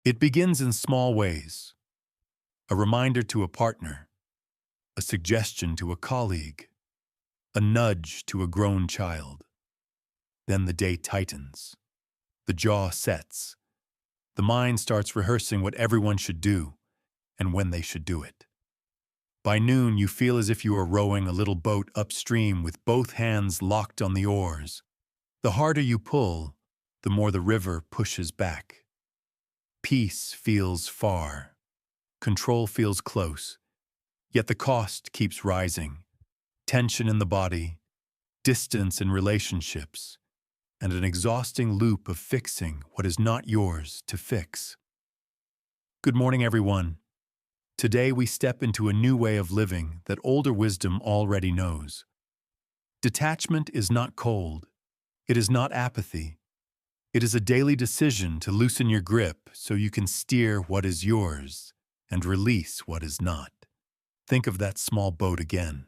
It begins in small ways: a reminder to a partner, a suggestion to a colleague, a nudge to a grown child. Then the day tightens. The jaw sets. The mind starts rehearsing what everyone should do and when they should do it. By noon, you feel as if you are rowing a little boat upstream with both hands locked on the oars. The harder you pull, the more the river pushes back. Peace feels far. Control feels close. Yet the cost keeps rising. Tension in the body, distance in relationships, and an exhausting loop of fixing what is not yours to fix. Good morning, everyone. Today we step into a new way of living that older wisdom already knows. Detachment is not cold. It is not apathy. It is a daily decision to loosen your grip so you can steer what is yours and release what is not. Think of that small boat again.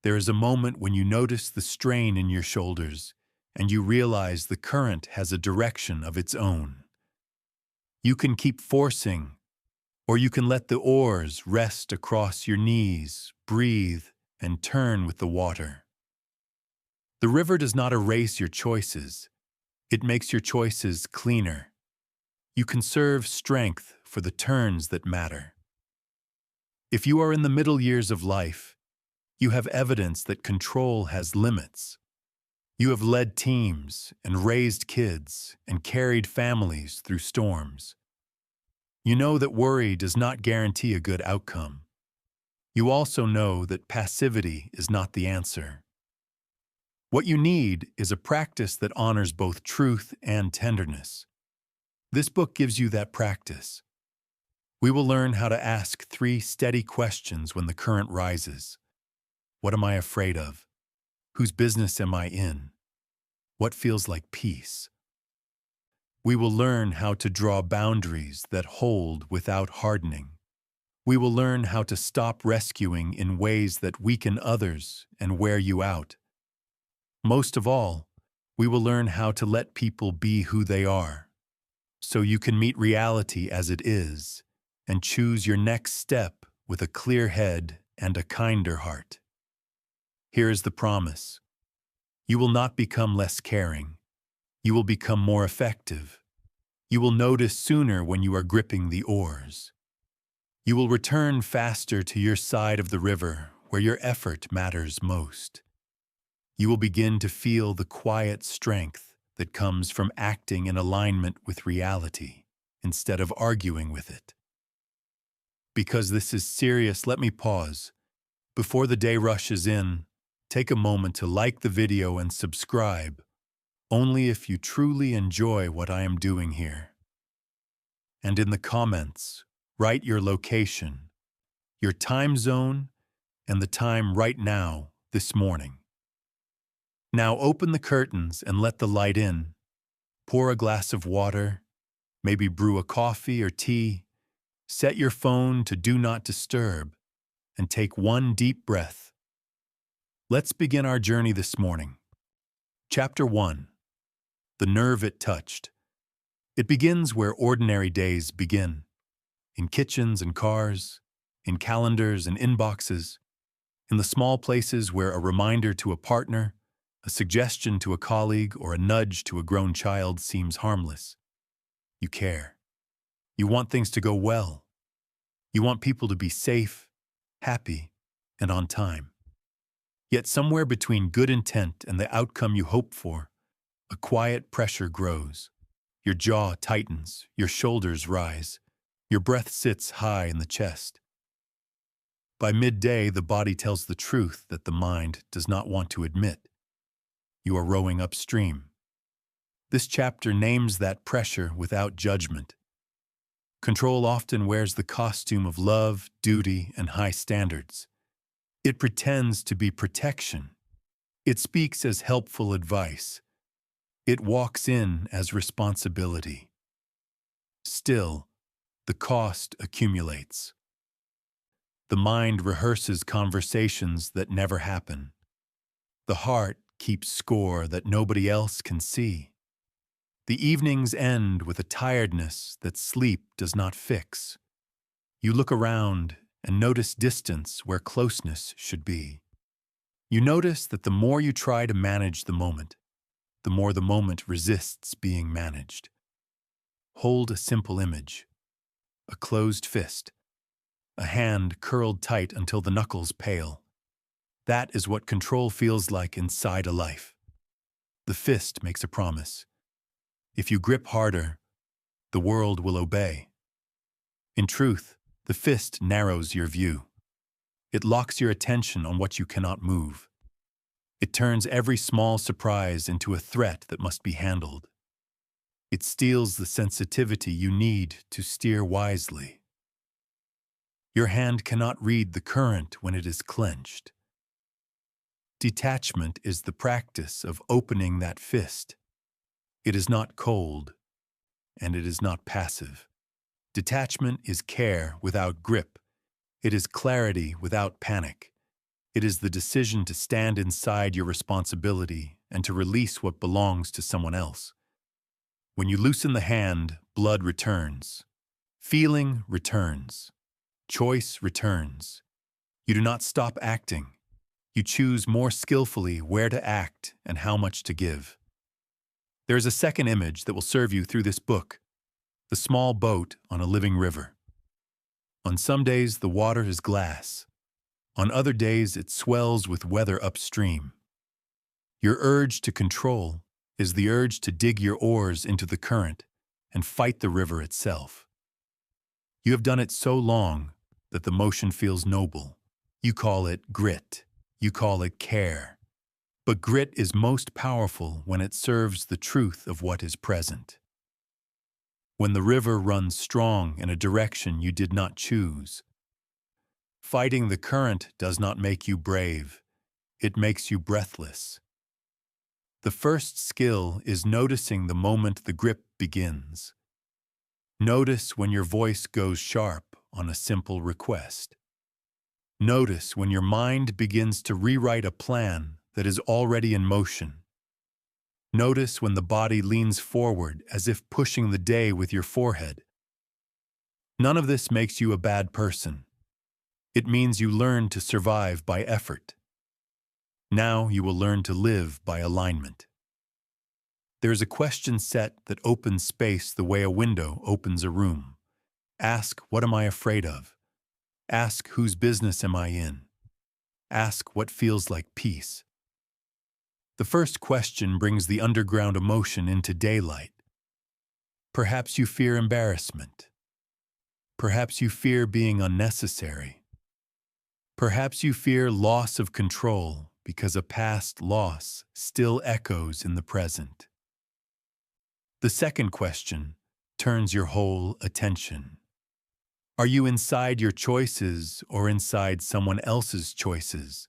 There is a moment when you notice the strain in your shoulders and you realize the current has a direction of its own. You can keep forcing, or you can let the oars rest across your knees, breathe, and turn with the water. The river does not erase your choices. It makes your choices cleaner. You conserve strength for the turns that matter. If you are in the middle years of life, you have evidence that control has limits. You have led teams and raised kids and carried families through storms. You know that worry does not guarantee a good outcome. You also know that passivity is not the answer. What you need is a practice that honors both truth and tenderness. This book gives you that practice. We will learn how to ask 3 steady questions when the current rises. What am I afraid of? Whose business am I in? What feels like peace? We will learn how to draw boundaries that hold without hardening. We will learn how to stop rescuing in ways that weaken others and wear you out. Most of all, we will learn how to let people be who they are, so you can meet reality as it is and choose your next step with a clear head and a kinder heart. Here is the promise. You will not become less caring. You will become more effective. You will notice sooner when you are gripping the oars. You will return faster to your side of the river where your effort matters most. You will begin to feel the quiet strength that comes from acting in alignment with reality instead of arguing with it. Because this is serious, let me pause. Before the day rushes in, take a moment to like the video and subscribe, only if you truly enjoy what I am doing here. And in the comments, write your location, your time zone, and the time right now, this morning. Now open the curtains and let the light in. Pour a glass of water, maybe brew a coffee or tea. Set your phone to do not disturb, and take one deep breath. Let's begin our journey this morning. Chapter 1. The Nerve It Touched. It begins where ordinary days begin. In kitchens and cars, in calendars and inboxes, in the small places where a reminder to a partner, a suggestion to a colleague, or a nudge to a grown child seems harmless. You care. You want things to go well. You want people to be safe, happy, and on time. Yet somewhere between good intent and the outcome you hope for, a quiet pressure grows. Your jaw tightens, your shoulders rise, your breath sits high in the chest. By midday, the body tells the truth that the mind does not want to admit. You are rowing upstream. This chapter names that pressure without judgment. Control often wears the costume of love, duty, and high standards. It pretends to be protection. It speaks as helpful advice. It walks in as responsibility. Still, the cost accumulates. The mind rehearses conversations that never happen. The heart keeps score that nobody else can see. The evenings end with a tiredness that sleep does not fix. You look around and notice distance where closeness should be. You notice that the more you try to manage the more the moment resists being managed. Hold a simple image, a closed fist, a hand curled tight until the knuckles pale. That is what control feels like inside a life. The fist makes a promise. If you grip harder, the world will obey. In truth, the fist narrows your view. It locks your attention on what you cannot move. It turns every small surprise into a threat that must be handled. It steals the sensitivity you need to steer wisely. Your hand cannot read the current when it is clenched. Detachment is the practice of opening that fist. It is not cold, and it is not passive. Detachment is care without grip. It is clarity without panic. It is the decision to stand inside your responsibility and to release what belongs to someone else. When you loosen the hand, blood returns. Feeling returns. Choice returns. You do not stop acting. You choose more skillfully where to act and how much to give. There is a second image that will serve you through this book: the small boat on a living river. On some days, the water is glass. On other days, it swells with weather upstream. Your urge to control is the urge to dig your oars into the current and fight the river itself. You have done it so long that the motion feels noble. You call it grit. You call it care. But grit is most powerful when it serves the truth of what is present. When the river runs strong in a direction you did not choose. Fighting the current does not make you brave. It makes you breathless. The first skill is noticing the moment the grip begins. Notice when your voice goes sharp on a simple request. Notice when your mind begins to rewrite a plan that is already in motion. Notice when the body leans forward as if pushing the day with your forehead. None of this makes you a bad person. It means you learn to survive by effort. Now you will learn to live by alignment. There is a question set that opens space the way a window opens a room. Ask, what am I afraid of? Ask, whose business am I in? Ask, what feels like peace? The first question brings the underground emotion into daylight. Perhaps you fear embarrassment. Perhaps you fear being unnecessary. Perhaps you fear loss of control because a past loss still echoes in the present. The second question turns your whole attention. Are you inside your choices or inside someone else's choices?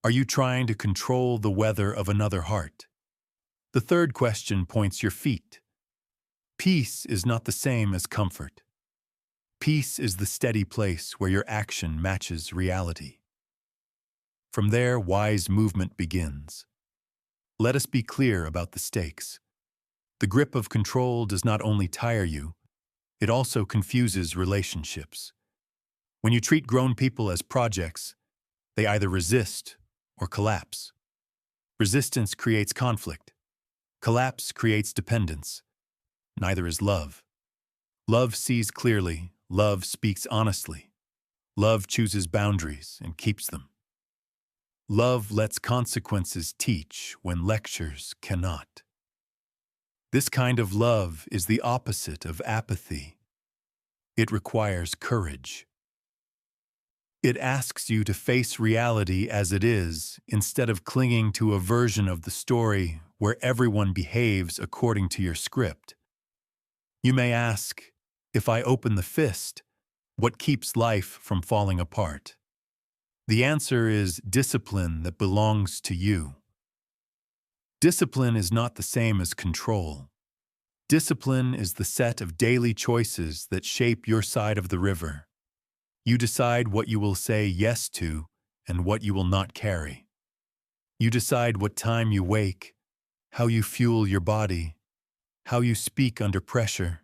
Are you trying to control the weather of another heart? The third question points your feet. Peace is not the same as comfort. Peace is the steady place where your action matches reality. From there, wise movement begins. Let us be clear about the stakes. The grip of control does not only tire you, it also confuses relationships. When you treat grown people as projects, they either resist or collapse. Resistance creates conflict. Collapse creates dependence. Neither is love. Love sees clearly. Love speaks honestly. Love chooses boundaries and keeps them. Love lets consequences teach when lectures cannot. This kind of love is the opposite of apathy. It requires courage. It asks you to face reality as it is instead of clinging to a version of the story where everyone behaves according to your script. You may ask, if I open the fist, what keeps life from falling apart? The answer is discipline that belongs to you. Discipline is not the same as control. Discipline is the set of daily choices that shape your side of the river. You decide what you will say yes to and what you will not carry. You decide what time you wake, how you fuel your body, how you speak under pressure,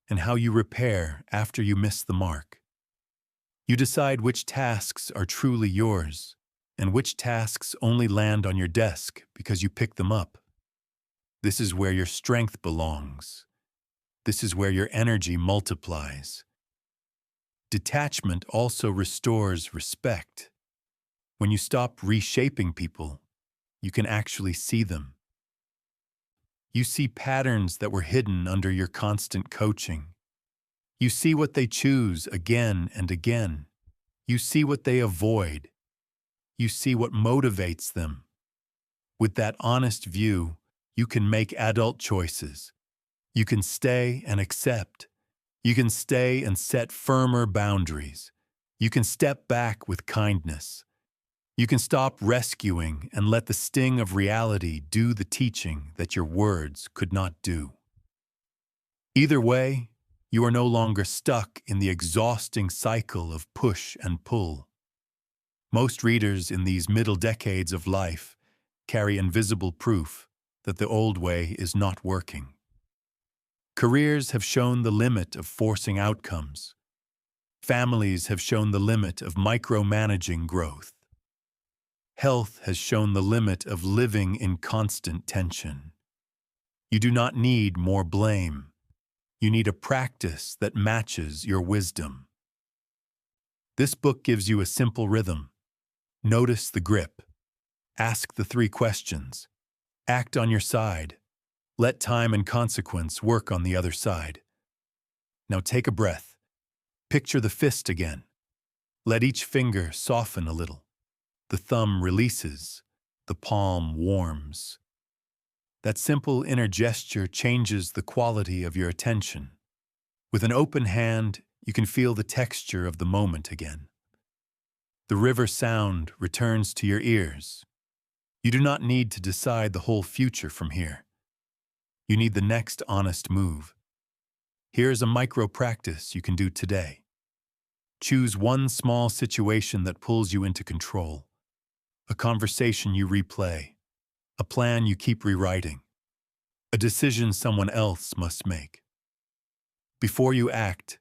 and how you repair after you miss the mark. You decide which tasks are truly yours, and which tasks only land on your desk because you pick them up. This is where your strength belongs. This is where your energy multiplies. Detachment also restores respect. When you stop reshaping people, you can actually see them. You see patterns that were hidden under your constant coaching. You see what they choose again and again. You see what they avoid. You see what motivates them. With that honest view, you can make adult choices. You can stay and accept. You can stay and set firmer boundaries. You can step back with kindness. You can stop rescuing and let the sting of reality do the teaching that your words could not do. Either way, you are no longer stuck in the exhausting cycle of push and pull. Most readers in these middle decades of life carry invisible proof that the old way is not working. Careers have shown the limit of forcing outcomes. Families have shown the limit of micromanaging growth. Health has shown the limit of living in constant tension. You do not need more blame. You need a practice that matches your wisdom. This book gives you a simple rhythm. Notice the grip. Ask the 3 questions. Act on your side. Let time and consequence work on the other side. Now take a breath. Picture the fist again. Let each finger soften a little. The thumb releases. The palm warms. That simple inner gesture changes the quality of your attention. With an open hand, you can feel the texture of the moment again. The river sound returns to your ears. You do not need to decide the whole future from here. You need the next honest move. Here's a micro practice you can do today. Choose one small situation that pulls you into control. A conversation you replay. A plan you keep rewriting. A decision someone else must make. Before you act,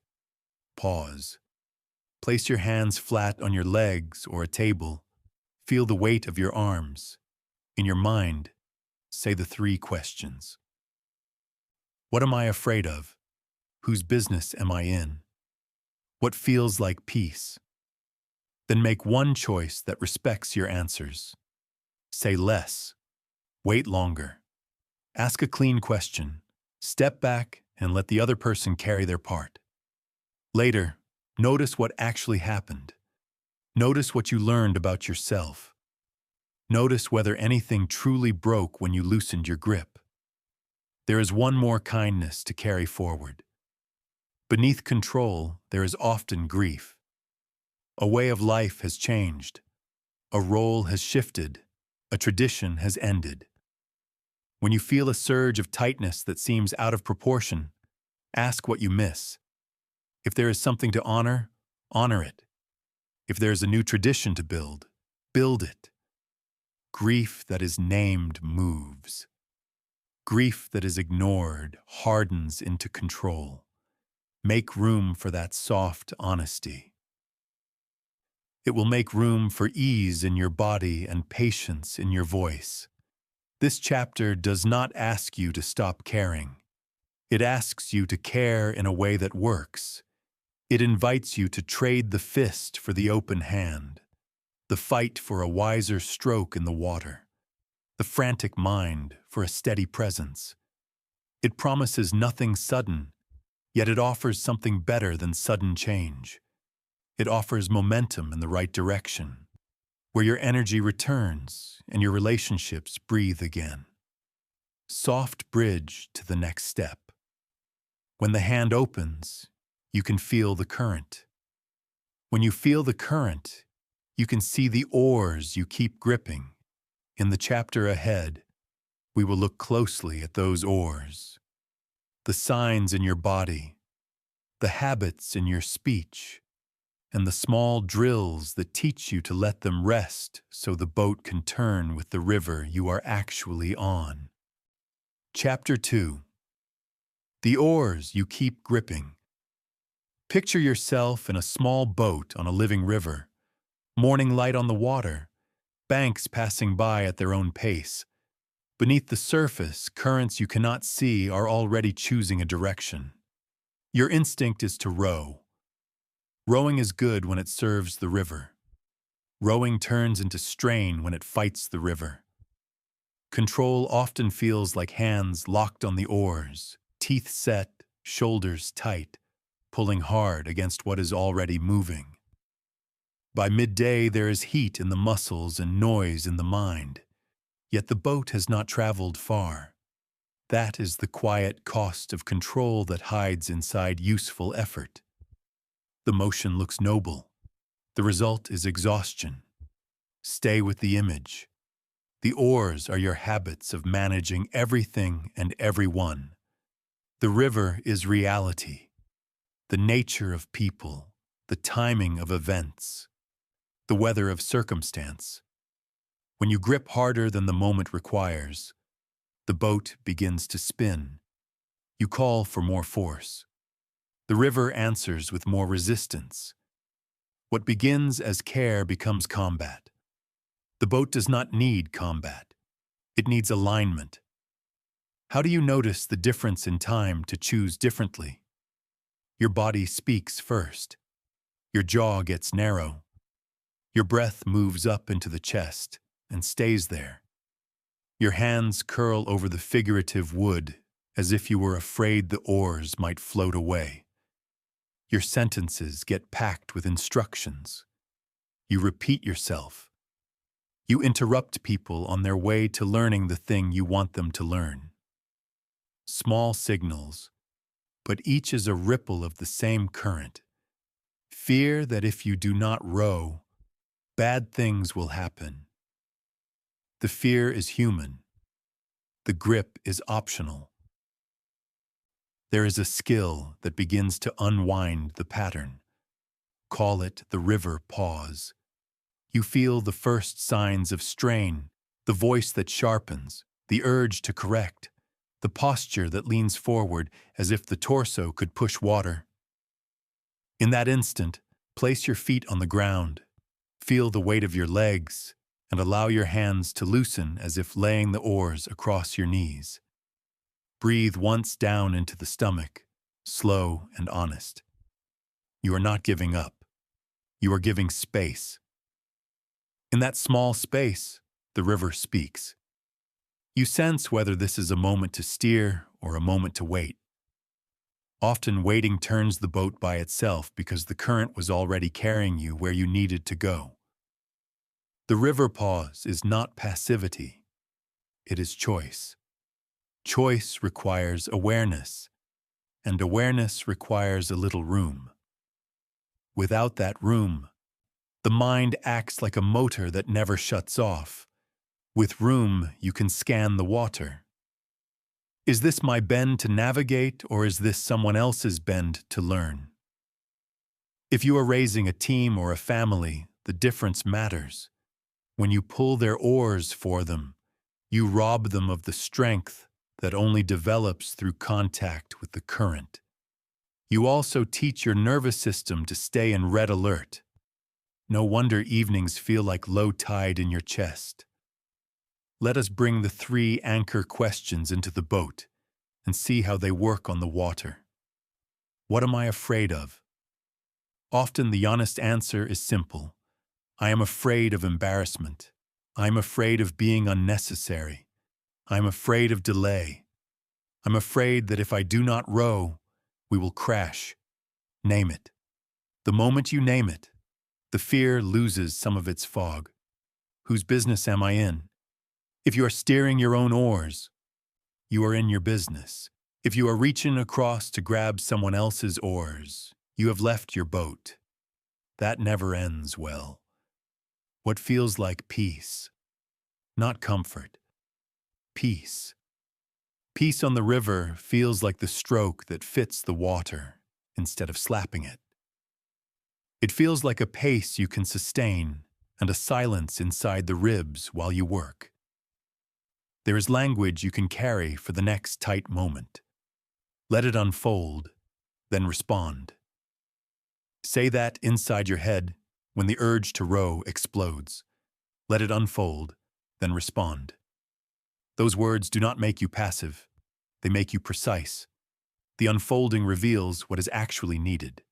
pause. Place your hands flat on your legs or a table. Feel the weight of your arms. In your mind, say the 3 questions. What am I afraid of? Whose business am I in? What feels like peace? Then make one choice that respects your answers. Say less. Wait longer. Ask a clean question. Step back and let the other person carry their part. Later, notice what actually happened. Notice what you learned about yourself. Notice whether anything truly broke when you loosened your grip. There is one more kindness to carry forward. Beneath control, there is often grief. A way of life has changed. A role has shifted. A tradition has ended. When you feel a surge of tightness that seems out of proportion, ask what you miss. If there is something to honor, honor it. If there is a new tradition to build, build it. Grief that is named moves. Grief that is ignored hardens into control. Make room for that soft honesty. It will make room for ease in your body and patience in your voice. This chapter does not ask you to stop caring. It asks you to care in a way that works. It invites you to trade the fist for the open hand, the fight for a wiser stroke in the water, the frantic mind for a steady presence. It promises nothing sudden, yet it offers something better than sudden change. It offers momentum in the right direction, where your energy returns and your relationships breathe again. Soft bridge to the next step. When the hand opens, you can feel the current. When you feel the current, you can see the oars you keep gripping. In the chapter ahead, we will look closely at those oars. The signs in your body, the habits in your speech, and the small drills that teach you to let them rest so the boat can turn with the river you are actually on. Chapter 2. The oars you keep gripping. Picture yourself in a small boat on a living river, morning light on the water, banks passing by at their own pace. Beneath the surface, currents you cannot see are already choosing a direction. Your instinct is to row. Rowing is good when it serves the river. Rowing turns into strain when it fights the river. Control often feels like hands locked on the oars, teeth set, shoulders tight, pulling hard against what is already moving. By midday, there is heat in the muscles and noise in the mind, yet the boat has not traveled far. That is the quiet cost of control that hides inside useful effort. The motion looks noble. The result is exhaustion. Stay with the image. The oars are your habits of managing everything and everyone. The river is reality, the nature of people, the timing of events, the weather of circumstance. When you grip harder than the moment requires, the boat begins to spin. You call for more force. The river answers with more resistance. What begins as care becomes combat. The boat does not need combat. It needs alignment. How do you notice the difference in time to choose differently? Your body speaks first. Your jaw gets narrow. Your breath moves up into the chest and stays there. Your hands curl over the figurative wood as if you were afraid the oars might float away. Your sentences get packed with instructions. You repeat yourself. You interrupt people on their way to learning the thing you want them to learn. Small signals, but each is a ripple of the same current. Fear that if you do not row, bad things will happen. The fear is human. The grip is optional. There is a skill that begins to unwind the pattern. Call it the river pause. You feel the first signs of strain, the voice that sharpens, the urge to correct, the posture that leans forward as if the torso could push water. In that instant, place your feet on the ground, feel the weight of your legs, and allow your hands to loosen as if laying the oars across your knees. Breathe once down into the stomach, slow and honest. You are not giving up. You are giving space. In that small space, the river speaks. You sense whether this is a moment to steer or a moment to wait. Often waiting turns the boat by itself because the current was already carrying you where you needed to go. The river pause is not passivity. It is choice. Choice requires awareness, and awareness requires a little room. Without that room, the mind acts like a motor that never shuts off. With room, you can scan the water. Is this my bend to navigate, or is this someone else's bend to learn? If you are raising a team or a family, the difference matters. When you pull their oars for them, you rob them of the strength that only develops through contact with the current. You also teach your nervous system to stay in red alert. No wonder evenings feel like low tide in your chest. Let us bring the 3 anchor questions into the boat and see how they work on the water. What am I afraid of? Often the honest answer is simple. I am afraid of embarrassment. I am afraid of being unnecessary. I am afraid of delay. I'm afraid that if I do not row, we will crash. Name it. The moment you name it, the fear loses some of its fog. Whose business am I in? If you are steering your own oars, you are in your business. If you are reaching across to grab someone else's oars, you have left your boat. That never ends well. What feels like peace? Not comfort. Peace. Peace on the river feels like the stroke that fits the water instead of slapping it. It feels like a pace you can sustain and a silence inside the ribs while you work. There is language you can carry for the next tight moment. Let it unfold, then respond. Say that inside your head when the urge to row explodes. Let it unfold, then respond. Those words do not make you passive. They make you precise. The unfolding reveals what is actually needed.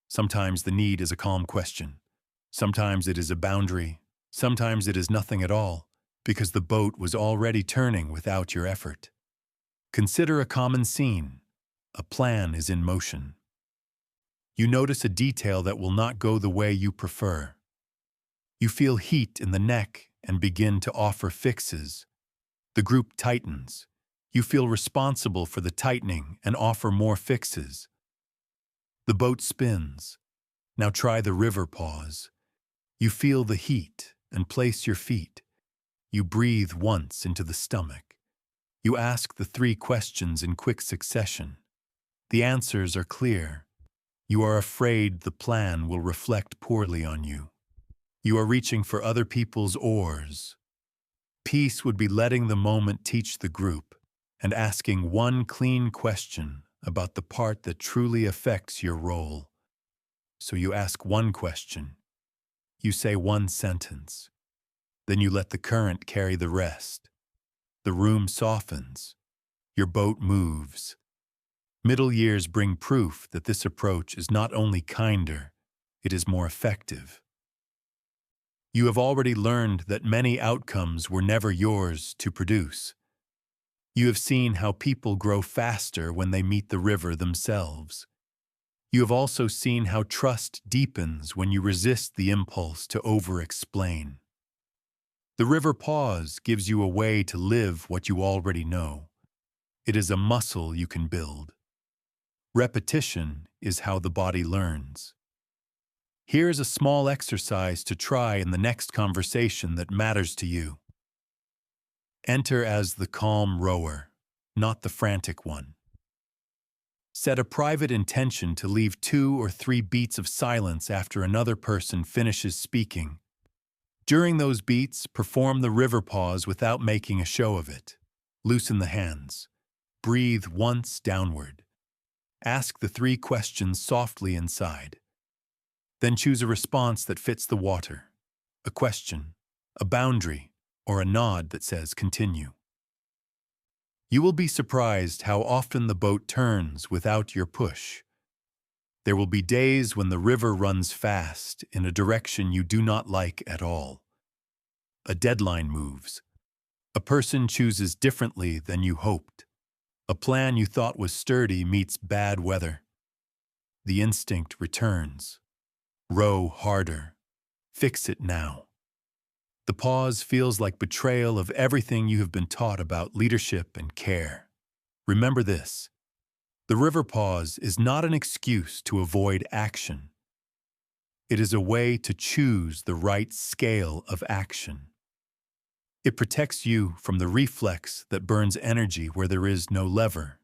Sometimes the need is a calm question. Sometimes it is a boundary. Sometimes it is nothing at all, because the boat was already turning without your effort. Consider a common scene. A plan is in motion. You notice a detail that will not go the way you prefer. You feel heat in the neck and begin to offer fixes. The group tightens. You feel responsible for the tightening and offer more fixes. The boat spins. Now try the river pause. You feel the heat and place your feet. You breathe once into the stomach. You ask the 3 questions in quick succession. The answers are clear. You are afraid the plan will reflect poorly on you. You are reaching for other people's oars. Peace would be letting the moment teach the group and asking one clean question about the part that truly affects your role. So you ask one question. You say one sentence. Then you let the current carry the rest. The room softens. Your boat moves. Middle years bring proof that this approach is not only kinder, it is more effective. You have already learned that many outcomes were never yours to produce. You have seen how people grow faster when they meet the river themselves. You have also seen how trust deepens when you resist the impulse to over-explain. The river pause gives you a way to live what you already know. It is a muscle you can build. Repetition is how the body learns. Here is a small exercise to try in the next conversation that matters to you. Enter as the calm rower, not the frantic one. Set a private intention to leave 2 or 3 beats of silence after another person finishes speaking. During those beats, perform the river pause without making a show of it. Loosen the hands. Breathe once downward. Ask the 3 questions softly inside. Then choose a response that fits the water. A question, a boundary, or a nod that says continue. You will be surprised how often the boat turns without your push. There will be days when the river runs fast in a direction you do not like at all. A deadline moves. A person chooses differently than you hoped. A plan you thought was sturdy meets bad weather. The instinct returns. Row harder. Fix it now. The pause feels like betrayal of everything you have been taught about leadership and care. Remember this. The river pause is not an excuse to avoid action. It is a way to choose the right scale of action. It protects you from the reflex that burns energy where there is no lever.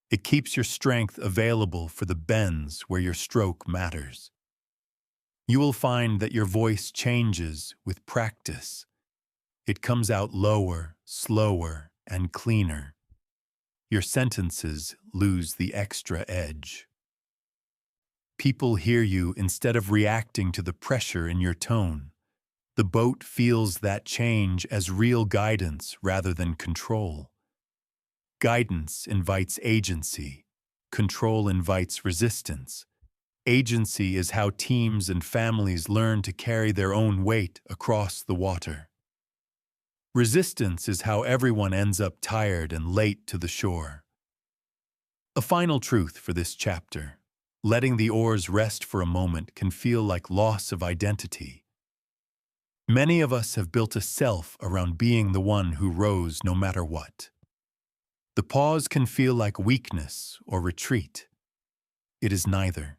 It keeps your strength available for the bends where your stroke matters. You will find that your voice changes with practice. It comes out lower, slower, and cleaner. Your sentences lose the extra edge. People hear you instead of reacting to the pressure in your tone. The boat feels that change as real guidance rather than control. Guidance invites agency. Control invites resistance. Agency is how teams and families learn to carry their own weight across the water. Resistance is how everyone ends up tired and late to the shore. A final truth for this chapter. Letting the oars rest for a moment can feel like loss of identity. Many of us have built a self around being the one who rows no matter what. The pause can feel like weakness or retreat. It is neither.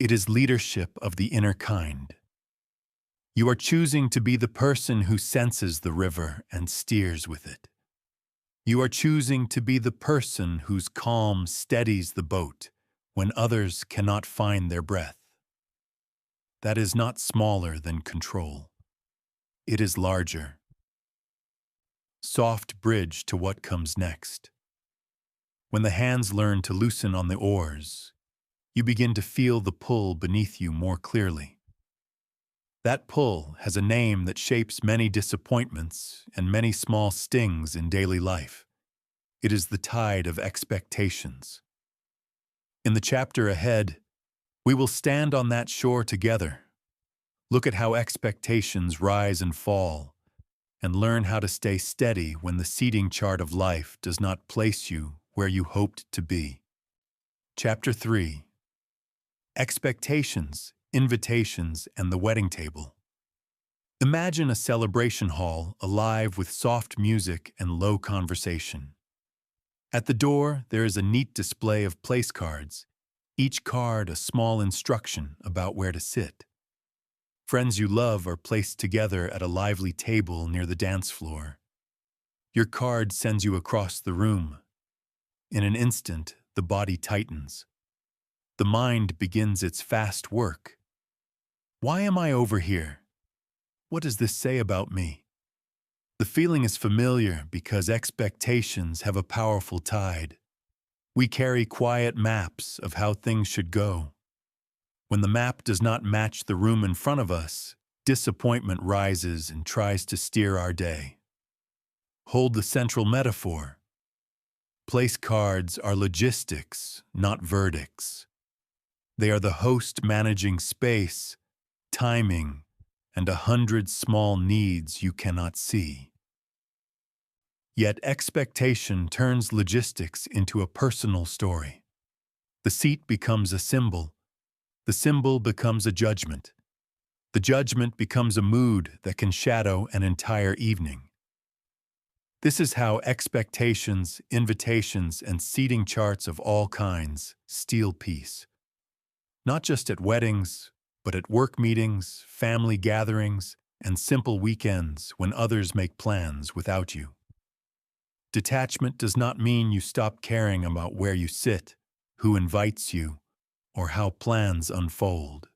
It is leadership of the inner kind. You are choosing to be the person who senses the river and steers with it. You are choosing to be the person whose calm steadies the boat when others cannot find their breath. That is not smaller than control. It is larger. Soft bridge to what comes next. When the hands learn to loosen on the oars, you begin to feel the pull beneath you more clearly. That pull has a name that shapes many disappointments and many small stings in daily life. It is the tide of expectations. In the chapter ahead, we will stand on that shore together, look at how expectations rise and fall, and learn how to stay steady when the seating chart of life does not place you where you hoped to be. Chapter 3. Expectations, Invitations, and the Wedding Table. Imagine a celebration hall alive with soft music and low conversation. At the door, there is a neat display of place cards, each card a small instruction about where to sit. Friends you love are placed together at a lively table near the dance floor. Your card sends you across the room. In an instant, the body tightens. The mind begins its fast work. Why am I over here? What does this say about me? The feeling is familiar because expectations have a powerful tide. We carry quiet maps of how things should go. When the map does not match the room in front of us, disappointment rises and tries to steer our day. Hold the central metaphor. Place cards are logistics, not verdicts. They are the host managing space, timing, and 100 small needs you cannot see. Yet expectation turns logistics into a personal story. The seat becomes a symbol. The symbol becomes a judgment. The judgment becomes a mood that can shadow an entire evening. This is how expectations, invitations, and seating charts of all kinds steal peace. Not just at weddings, but at work meetings, family gatherings, and simple weekends when others make plans without you. Detachment does not mean you stop caring about where you sit, who invites you, or how plans unfold.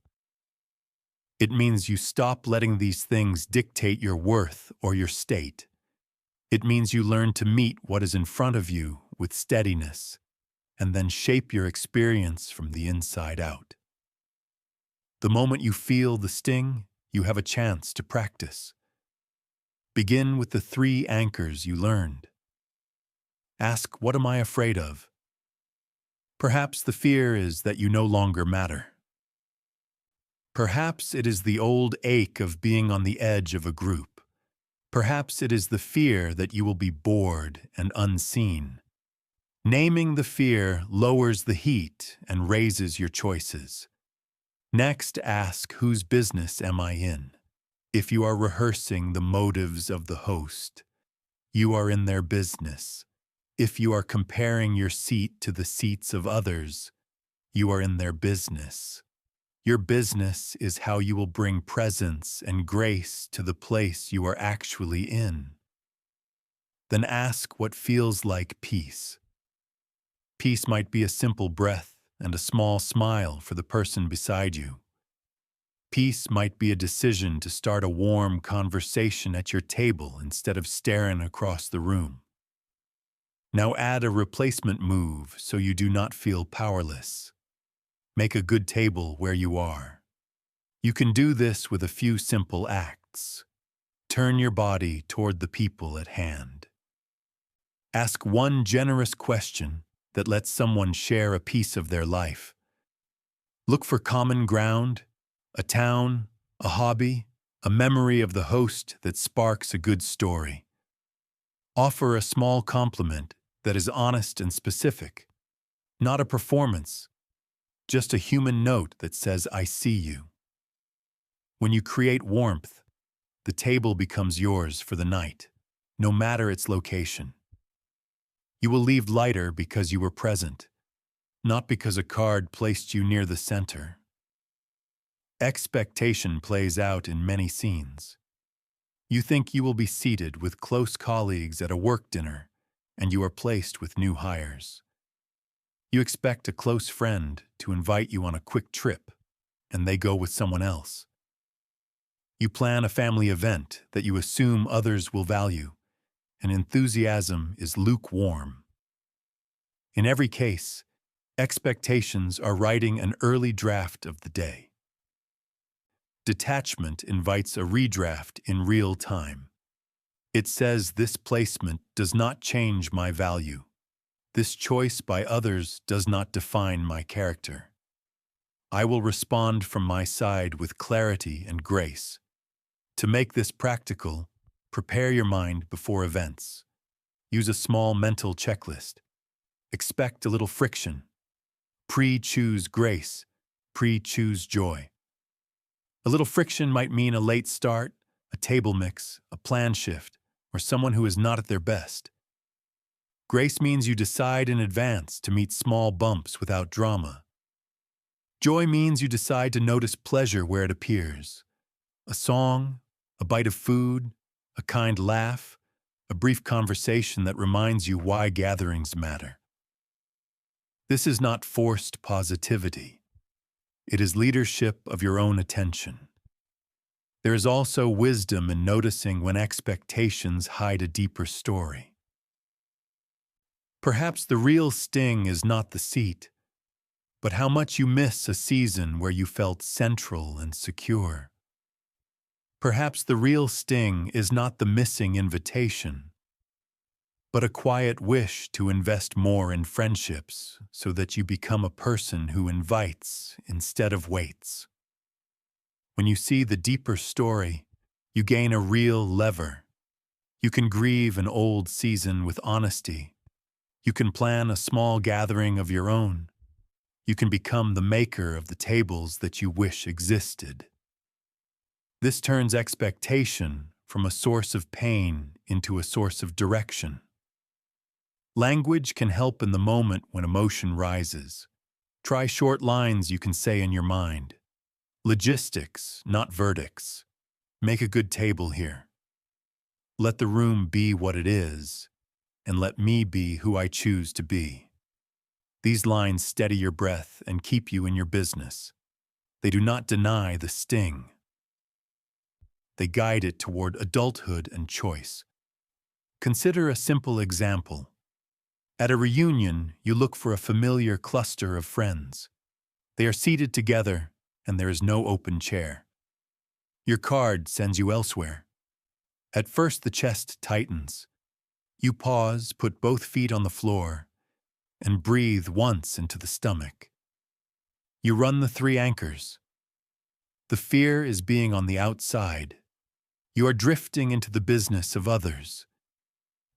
It means you stop letting these things dictate your worth or your state. It means you learn to meet what is in front of you with steadiness, and then shape your experience from the inside out. The moment you feel the sting, you have a chance to practice. Begin with the 3 anchors you learned. Ask, what am I afraid of? Perhaps the fear is that you no longer matter. Perhaps it is the old ache of being on the edge of a group. Perhaps it is the fear that you will be bored and unseen. Naming the fear lowers the heat and raises your choices. Next, ask, whose business am I in? If you are rehearsing the motives of the host, you are in their business. If you are comparing your seat to the seats of others, you are in their business. Your business is how you will bring presence and grace to the place you are actually in. Then ask what feels like peace. Peace might be a simple breath and a small smile for the person beside you. Peace might be a decision to start a warm conversation at your table instead of staring across the room. Now add a replacement move so you do not feel powerless. Make a good table where you are. You can do this with a few simple acts. Turn your body toward the people at hand. Ask one generous question that lets someone share a piece of their life. Look for common ground, a town, a hobby, a memory of the host that sparks a good story. Offer a small compliment that is honest and specific, not a performance, just a human note that says, I see you. When you create warmth, the table becomes yours for the night, no matter its location. You will leave lighter because you were present, not because a card placed you near the center. Expectation plays out in many scenes. You think you will be seated with close colleagues at a work dinner, and you are placed with new hires. You expect a close friend to invite you on a quick trip, and they go with someone else. You plan a family event that you assume others will value, and enthusiasm is lukewarm. In every case, expectations are writing an early draft of the day. Detachment invites a redraft in real time. It says this placement does not change my value. This choice by others does not define my character. I will respond from my side with clarity and grace. To make this practical, prepare your mind before events. Use a small mental checklist. Expect a little friction. Pre-choose grace. Pre-choose joy. A little friction might mean a late start, a table mix, a plan shift, or someone who is not at their best. Grace means you decide in advance to meet small bumps without drama. Joy means you decide to notice pleasure where it appears. A song, a bite of food, a kind laugh, a brief conversation that reminds you why gatherings matter. This is not forced positivity. It is leadership of your own attention. There is also wisdom in noticing when expectations hide a deeper story. Perhaps the real sting is not the seat, but how much you miss a season where you felt central and secure. Perhaps the real sting is not the missing invitation, but a quiet wish to invest more in friendships so that you become a person who invites instead of waits. When you see the deeper story, you gain a real lever. You can grieve an old season with honesty. You can plan a small gathering of your own. You can become the maker of the tables that you wish existed. This turns expectation from a source of pain into a source of direction. Language can help in the moment when emotion rises. Try short lines you can say in your mind. Logistics, not verdicts. Make a good table here. Let the room be what it is, and let me be who I choose to be. These lines steady your breath and keep you in your business. They do not deny the sting. They guide it toward adulthood and choice. Consider a simple example. At a reunion, you look for a familiar cluster of friends. They are seated together, and there is no open chair. Your card sends you elsewhere. At first, the chest tightens. You pause, put both feet on the floor, and breathe once into the stomach. You run the 3 anchors. The fear is being on the outside. You are drifting into the business of others.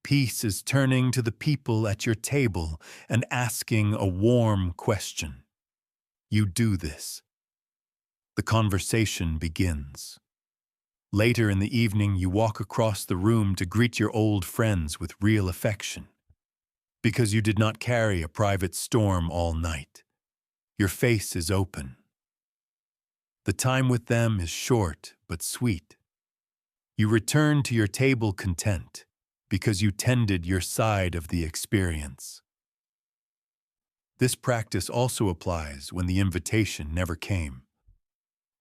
Peace is turning to the people at your table and asking a warm question. You do this. The conversation begins. Later in the evening, you walk across the room to greet your old friends with real affection. Because you did not carry a private storm all night. Your face is open. The time with them is short but sweet. You return to your table content because you tended your side of the experience. This practice also applies when the invitation never came.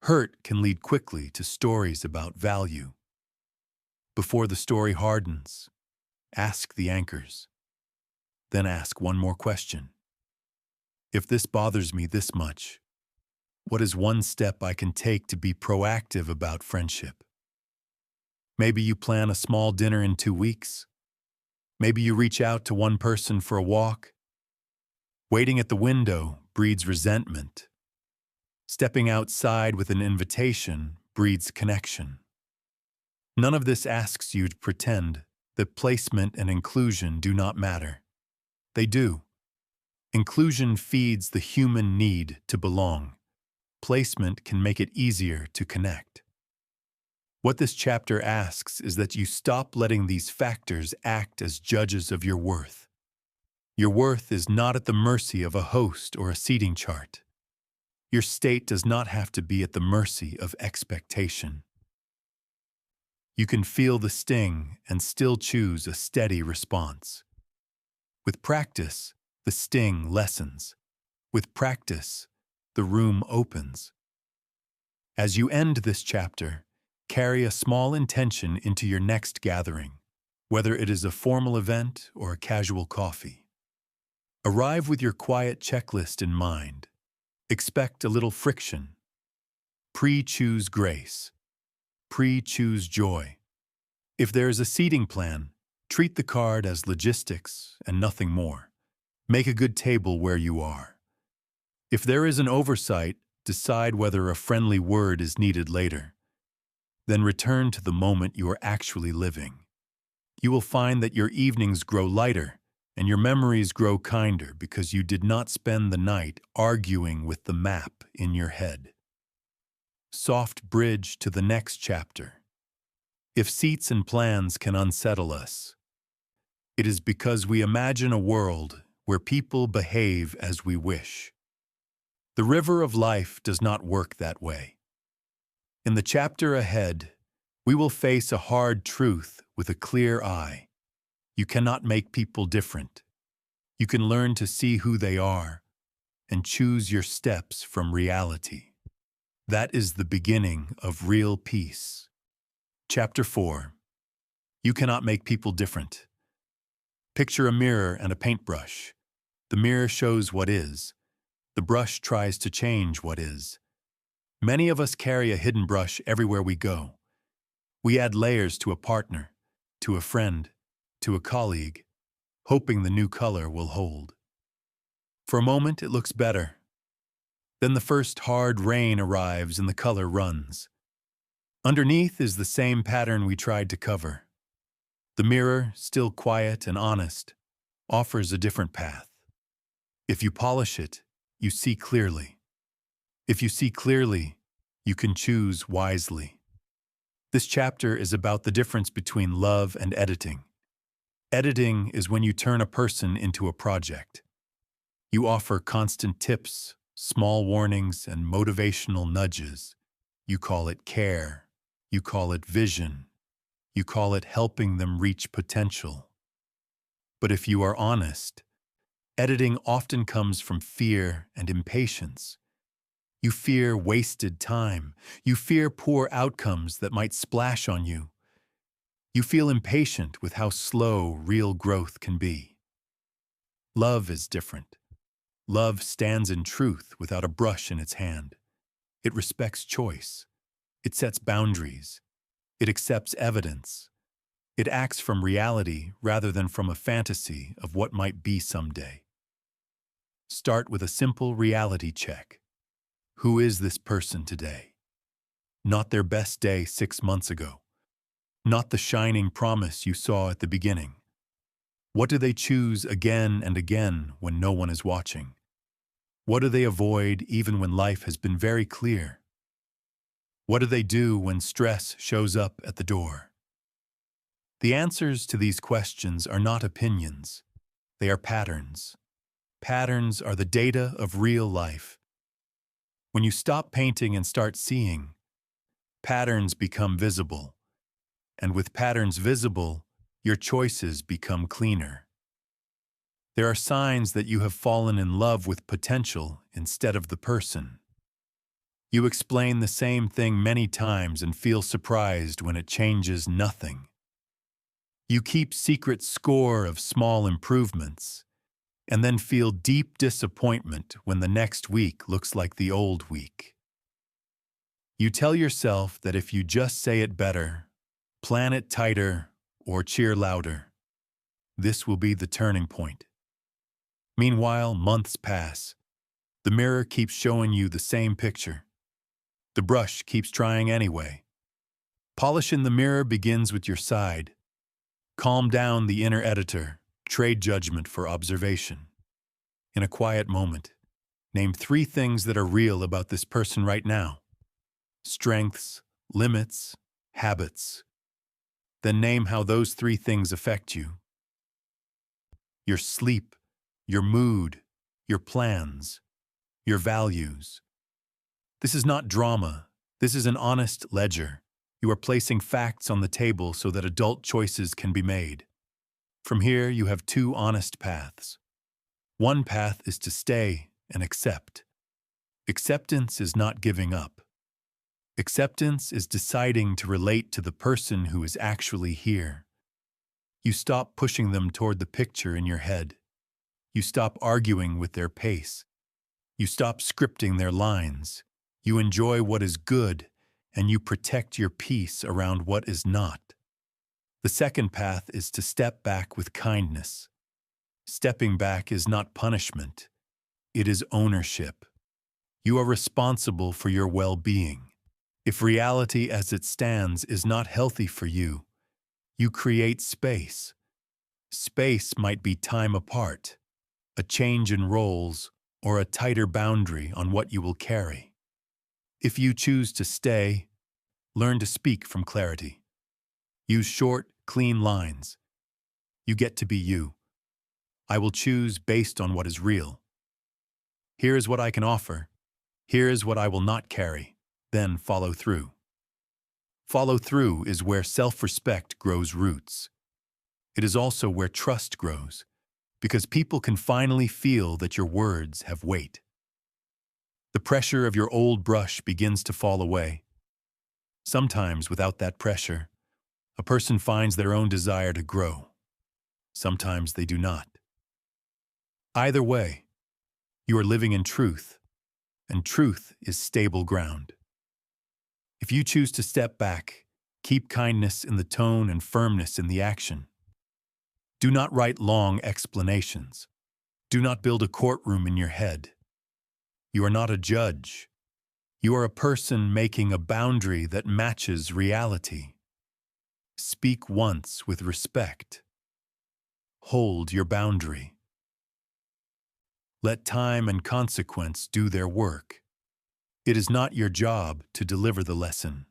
Hurt can lead quickly to stories about value. Before the story hardens, ask the anchors. Then ask one more question. If this bothers me this much, what is one step I can take to be proactive about friendship? Maybe you plan a small dinner in 2 weeks. Maybe you reach out to one person for a walk. Waiting at the window breeds resentment. Stepping outside with an invitation breeds connection. None of this asks you to pretend that placement and inclusion do not matter. They do. Inclusion feeds the human need to belong. Placement can make it easier to connect. What this chapter asks is that you stop letting these factors act as judges of your worth. Your worth is not at the mercy of a host or a seating chart. Your state does not have to be at the mercy of expectation. You can feel the sting and still choose a steady response. With practice, the sting lessens. With practice, the room opens. As you end this chapter, carry a small intention into your next gathering, whether it is a formal event or a casual coffee. Arrive with your quiet checklist in mind. Expect a little friction. Pre-choose grace. Pre-choose joy. If there is a seating plan, treat the card as logistics and nothing more. Make a good table where you are. If there is an oversight, decide whether a friendly word is needed later. Then return to the moment you are actually living. You will find that your evenings grow lighter and your memories grow kinder because you did not spend the night arguing with the map in your head. Soft bridge to the next chapter. If seats and plans can unsettle us, it is because we imagine a world where people behave as we wish. The river of life does not work that way. In the chapter ahead, we will face a hard truth with a clear eye. You cannot make people different. You can learn to see who they are and choose your steps from reality. That is the beginning of real peace. Chapter 4. You cannot make people different. Picture a mirror and a paintbrush. The mirror shows what is. The brush tries to change what is. Many of us carry a hidden brush everywhere we go. We add layers to a partner, to a friend, to a colleague, hoping the new color will hold. For a moment, it looks better. Then the first hard rain arrives and the color runs. Underneath is the same pattern we tried to cover. The mirror, still quiet and honest, offers a different path. If you polish it, you see clearly. If you see clearly, you can choose wisely. This chapter is about the difference between love and editing. Editing is when you turn a person into a project. You offer constant tips, small warnings, and motivational nudges. You call it care. You call it vision. You call it helping them reach potential. But if you are honest, editing often comes from fear and impatience. You fear wasted time. You fear poor outcomes that might splash on you. You feel impatient with how slow real growth can be. Love is different. Love stands in truth without a brush in its hand. It respects choice. It sets boundaries. It accepts evidence. It acts from reality rather than from a fantasy of what might be someday. Start with a simple reality check. Who is this person today? Not their best day 6 months ago. Not the shining promise you saw at the beginning. What do they choose again and again when no one is watching? What do they avoid even when life has been very clear? What do they do when stress shows up at the door? The answers to these questions are not opinions. They are patterns. Patterns are the data of real life. When you stop painting and start seeing, patterns become visible. And with patterns visible, your choices become cleaner. There are signs that you have fallen in love with potential instead of the person. You explain the same thing many times and feel surprised when it changes nothing. You keep secret score of small improvements, and then feel deep disappointment when the next week looks like the old week. You tell yourself that if you just say it better, plan it tighter, or cheer louder, this will be the turning point. Meanwhile, months pass. The mirror keeps showing you the same picture. The brush keeps trying anyway. Polish in the mirror begins with your side. Calm down the inner editor. Trade judgment for observation. In a quiet moment, name 3 things that are real about this person right now. Strengths, limits, habits. Then name how those 3 things affect you. Your sleep, your mood, your plans, your values. This is not drama. This is an honest ledger. You are placing facts on the table so that adult choices can be made. From here, you have 2 honest paths. One path is to stay and accept. Acceptance is not giving up. Acceptance is deciding to relate to the person who is actually here. You stop pushing them toward the picture in your head. You stop arguing with their pace. You stop scripting their lines. You enjoy what is good, and you protect your peace around what is not. The second path is to step back with kindness. Stepping back is not punishment. It is ownership. You are responsible for your well-being. If reality as it stands is not healthy for you, you create space. Space might be time apart, a change in roles, or a tighter boundary on what you will carry. If you choose to stay, learn to speak from clarity. Use short, clean lines. You get to be you. I will choose based on what is real. Here is what I can offer. Here is what I will not carry. Then follow through. Follow through is where self-respect grows roots. It is also where trust grows, because people can finally feel that your words have weight. The pressure of your old brush begins to fall away. Sometimes, without that pressure, a person finds their own desire to grow. Sometimes they do not. Either way, you are living in truth, and truth is stable ground. If you choose to step back, keep kindness in the tone and firmness in the action. Do not write long explanations. Do not build a courtroom in your head. You are not a judge. You are a person making a boundary that matches reality. Speak once with respect. Hold your boundary. Let time and consequence do their work. It is not your job to deliver the lesson.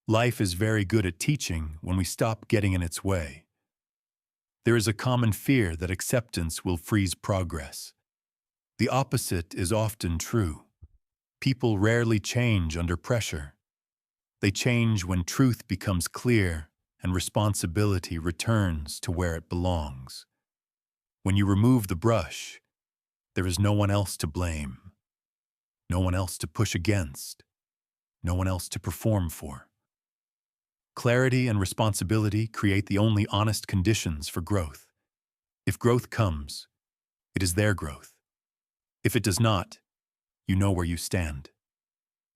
Life is very good at teaching when we stop getting in its way. There is a common fear that acceptance will freeze progress. The opposite is often true. People rarely change under pressure. They change when truth becomes clear and responsibility returns to where it belongs. When you remove the brush, there is no one else to blame, no one else to push against, no one else to perform for. Clarity and responsibility create the only honest conditions for growth. If growth comes, it is their growth. If it does not, you know where you stand.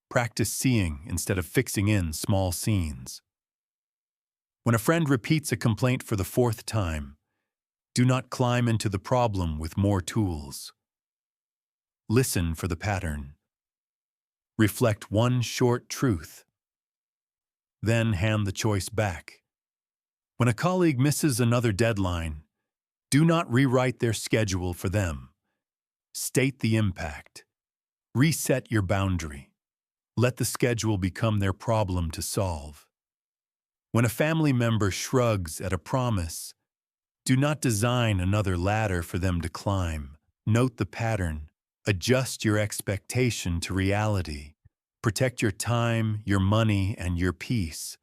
Practice seeing instead of fixing in small scenes. When a friend repeats a complaint for the fourth time, do not climb into the problem with more tools. Listen for the pattern. Reflect one short truth. Then hand the choice back. When a colleague misses another deadline, do not rewrite their schedule for them. State the impact. Reset your boundary. Let the schedule become their problem to solve. When a family member shrugs at a promise, do not design another ladder for them to climb. Note the pattern. Adjust your expectation to reality. Protect your time, your money, and your peace.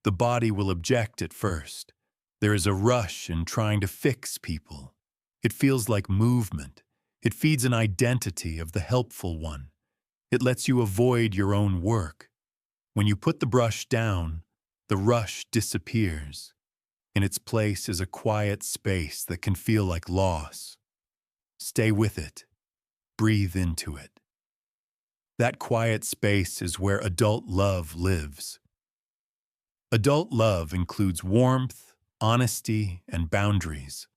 The body will object at first. There is a rush in trying to fix people. It feels like movement. It feeds an identity of the helpful one. It lets you avoid your own work. When you put the brush down, the rush disappears. In its place is a quiet space that can feel like loss. Stay with it. Breathe into it. That quiet space is where adult love lives. Adult love includes warmth, honesty, and boundaries.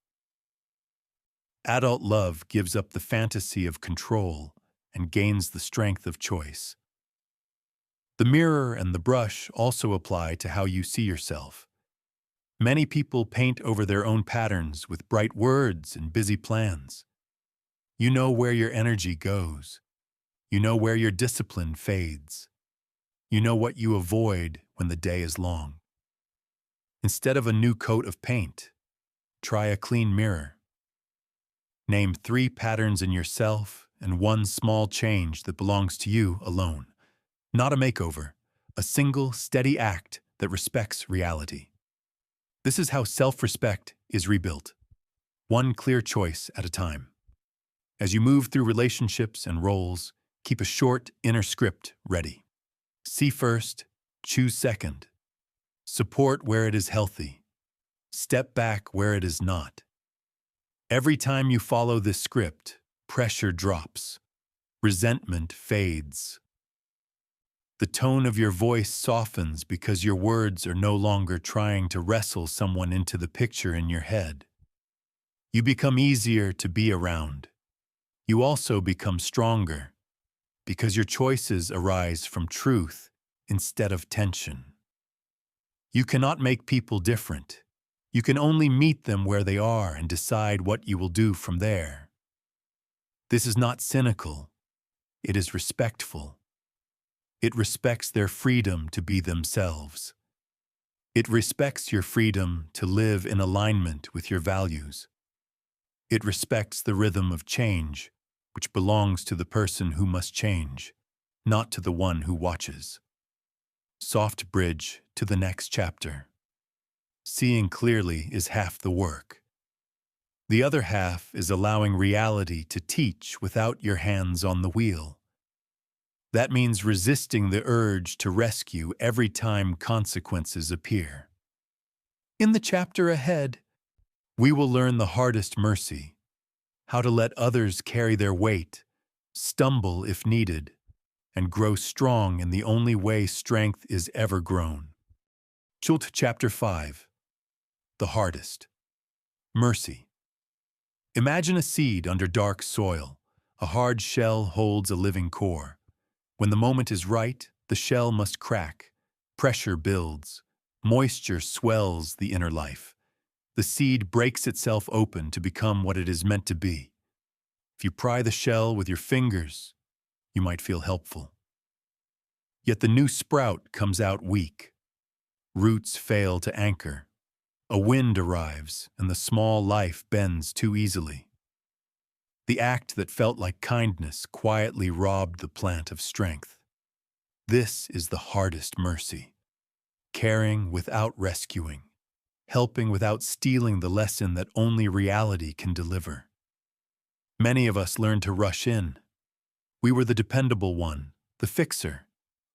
Adult love gives up the fantasy of control and gains the strength of choice. The mirror and the brush also apply to how you see yourself. Many people paint over their own patterns with bright words and busy plans. You know where your energy goes. You know where your discipline fades. You know what you avoid when the day is long. Instead of a new coat of paint, try a clean mirror. Name 3 patterns in yourself and 1 small change that belongs to you alone. Not a makeover, a single, steady act that respects reality. This is how self-respect is rebuilt, one clear choice at a time. As you move through relationships and roles, keep a short inner script ready. See first, choose second. Support where it is healthy. Step back where it is not. Every time you follow this script, pressure drops, resentment fades. The tone of your voice softens because your words are no longer trying to wrestle someone into the picture in your head. You become easier to be around. You also become stronger because your choices arise from truth instead of tension. You cannot make people different. You can only meet them where they are and decide what you will do from there. This is not cynical. It is respectful. It respects their freedom to be themselves. It respects your freedom to live in alignment with your values. It respects the rhythm of change, which belongs to the person who must change, not to the one who watches. Soft bridge to the next chapter. Seeing clearly is half the work. The other half is allowing reality to teach without your hands on the wheel. That means resisting the urge to rescue every time consequences appear. In the chapter ahead, we will learn the hardest mercy, how to let others carry their weight, stumble if needed, and grow strong in the only way strength is ever grown. Chapter 5. The hardest. Mercy. Imagine a seed under dark soil. A hard shell holds a living core. When the moment is right, the shell must crack. Pressure builds. Moisture swells the inner life. The seed breaks itself open to become what it is meant to be. If you pry the shell with your fingers, you might feel helpful. Yet the new sprout comes out weak. Roots fail to anchor. A wind arrives, and the small life bends too easily. The act that felt like kindness quietly robbed the plant of strength. This is the hardest mercy. Caring without rescuing. Helping without stealing the lesson that only reality can deliver. Many of us learned to rush in. We were the dependable one, the fixer,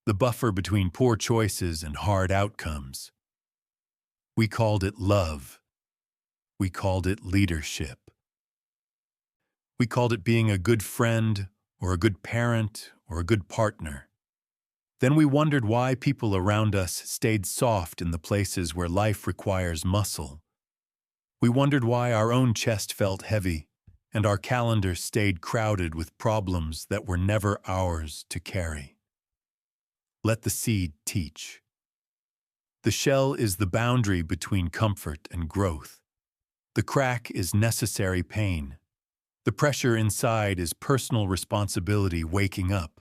the buffer between poor choices and hard outcomes. We called it love. We called it leadership. We called it being a good friend, or a good parent, or a good partner. Then we wondered why people around us stayed soft in the places where life requires muscle. We wondered why our own chest felt heavy, and our calendar stayed crowded with problems that were never ours to carry. Let the seed teach. The shell is the boundary between comfort and growth. The crack is necessary pain. The pressure inside is personal responsibility waking up.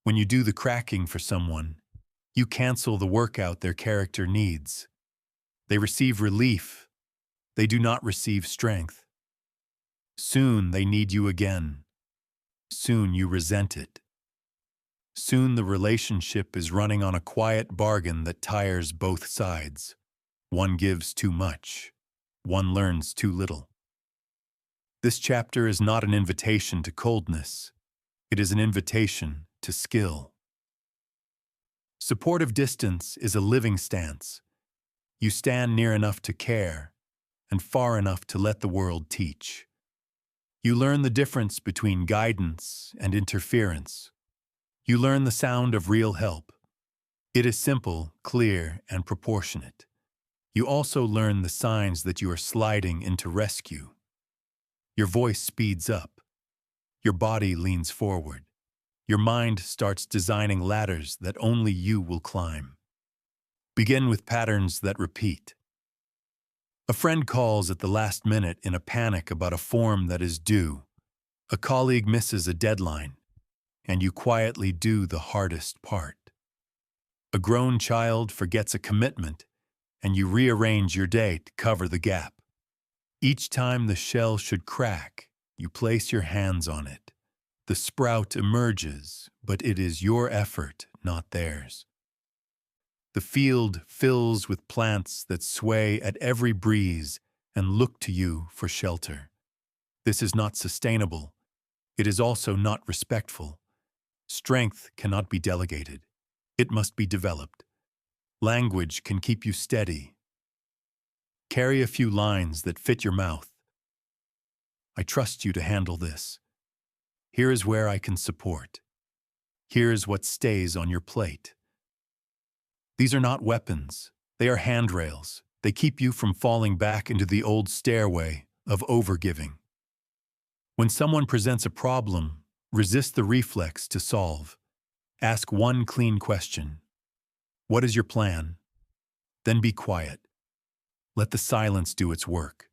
When you do the cracking for someone, you cancel the workout their character needs. They receive relief. They do not receive strength. Soon they need you again. Soon you resent it. Soon the relationship is running on a quiet bargain that tires both sides. One gives too much. One learns too little. This chapter is not an invitation to coldness. It is an invitation to skill. Supportive distance is a living stance. You stand near enough to care and far enough to let the world teach. You learn the difference between guidance and interference. You learn the sound of real help. It is simple, clear, and proportionate. You also learn the signs that you are sliding into rescue. Your voice speeds up. Your body leans forward. Your mind starts designing ladders that only you will climb. Begin with patterns that repeat. A friend calls at the last minute in a panic about a form that is due. A colleague misses a deadline, and you quietly do the hardest part. A grown child forgets a commitment, and you rearrange your day to cover the gap. Each time the shell should crack, you place your hands on it. The sprout emerges, but it is your effort, not theirs. The field fills with plants that sway at every breeze and look to you for shelter. This is not sustainable. It is also not respectful. Strength cannot be delegated. It must be developed. Language can keep you steady. Carry a few lines that fit your mouth. I trust you to handle this. Here is where I can support. Here is what stays on your plate. These are not weapons. They are handrails. They keep you from falling back into the old stairway of overgiving. When someone presents a problem, resist the reflex to solve. Ask one clean question. What is your plan? Then be quiet. Let the silence do its work.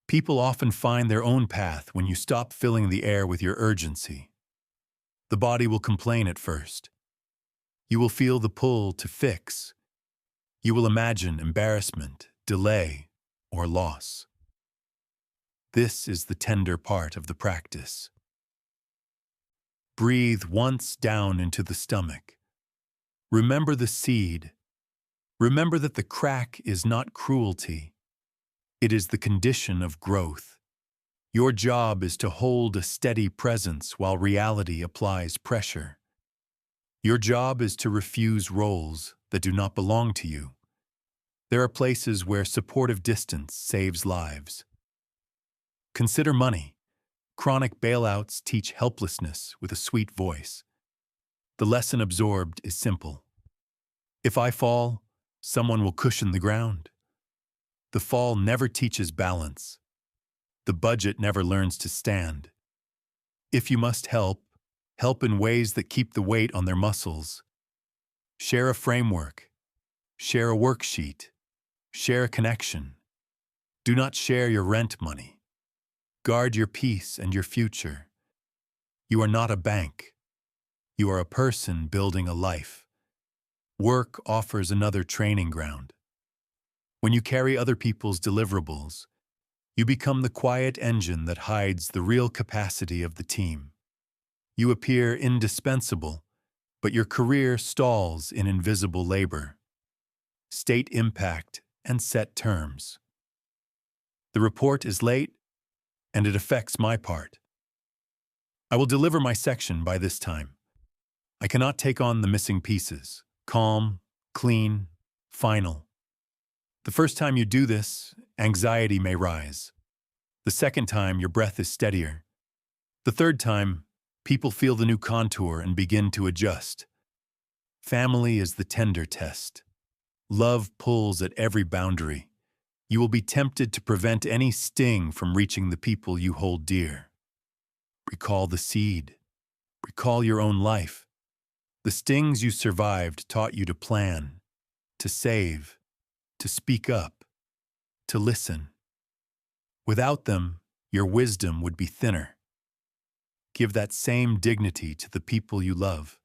People often find their own path when you stop filling the air with your urgency. The body will complain at first. You will feel the pull to fix. You will imagine embarrassment, delay, or loss. This is the tender part of the practice. Breathe once down into the stomach. Remember the seed. Remember that the crack is not cruelty. It is the condition of growth. Your job is to hold a steady presence while reality applies pressure. Your job is to refuse roles that do not belong to you. There are places where supportive distance saves lives. Consider money. Chronic bailouts teach helplessness with a sweet voice. The lesson absorbed is simple. If I fall, someone will cushion the ground. The fall never teaches balance. The budget never learns to stand. If you must help, help in ways that keep the weight on their muscles. Share a framework. Share a worksheet. Share a connection. Do not share your rent money. Guard your peace and your future. You are not a bank. You are a person building a life. Work offers another training ground. When you carry other people's deliverables, you become the quiet engine that hides the real capacity of the team. You appear indispensable, but your career stalls in invisible labor. State impact and set terms. The report is late, and it affects my part. I will deliver my section by this time. I cannot take on the missing pieces. Calm, clean, final. The first time you do this, anxiety may rise. The second time, your breath is steadier. The third time, people feel the new contour and begin to adjust. Family is the tender test. Love pulls at every boundary. You will be tempted to prevent any sting from reaching the people you hold dear. Recall the seed. Recall your own life. The stings you survived taught you to plan, to save, to speak up, to listen. Without them, your wisdom would be thinner. Give that same dignity to the people you love.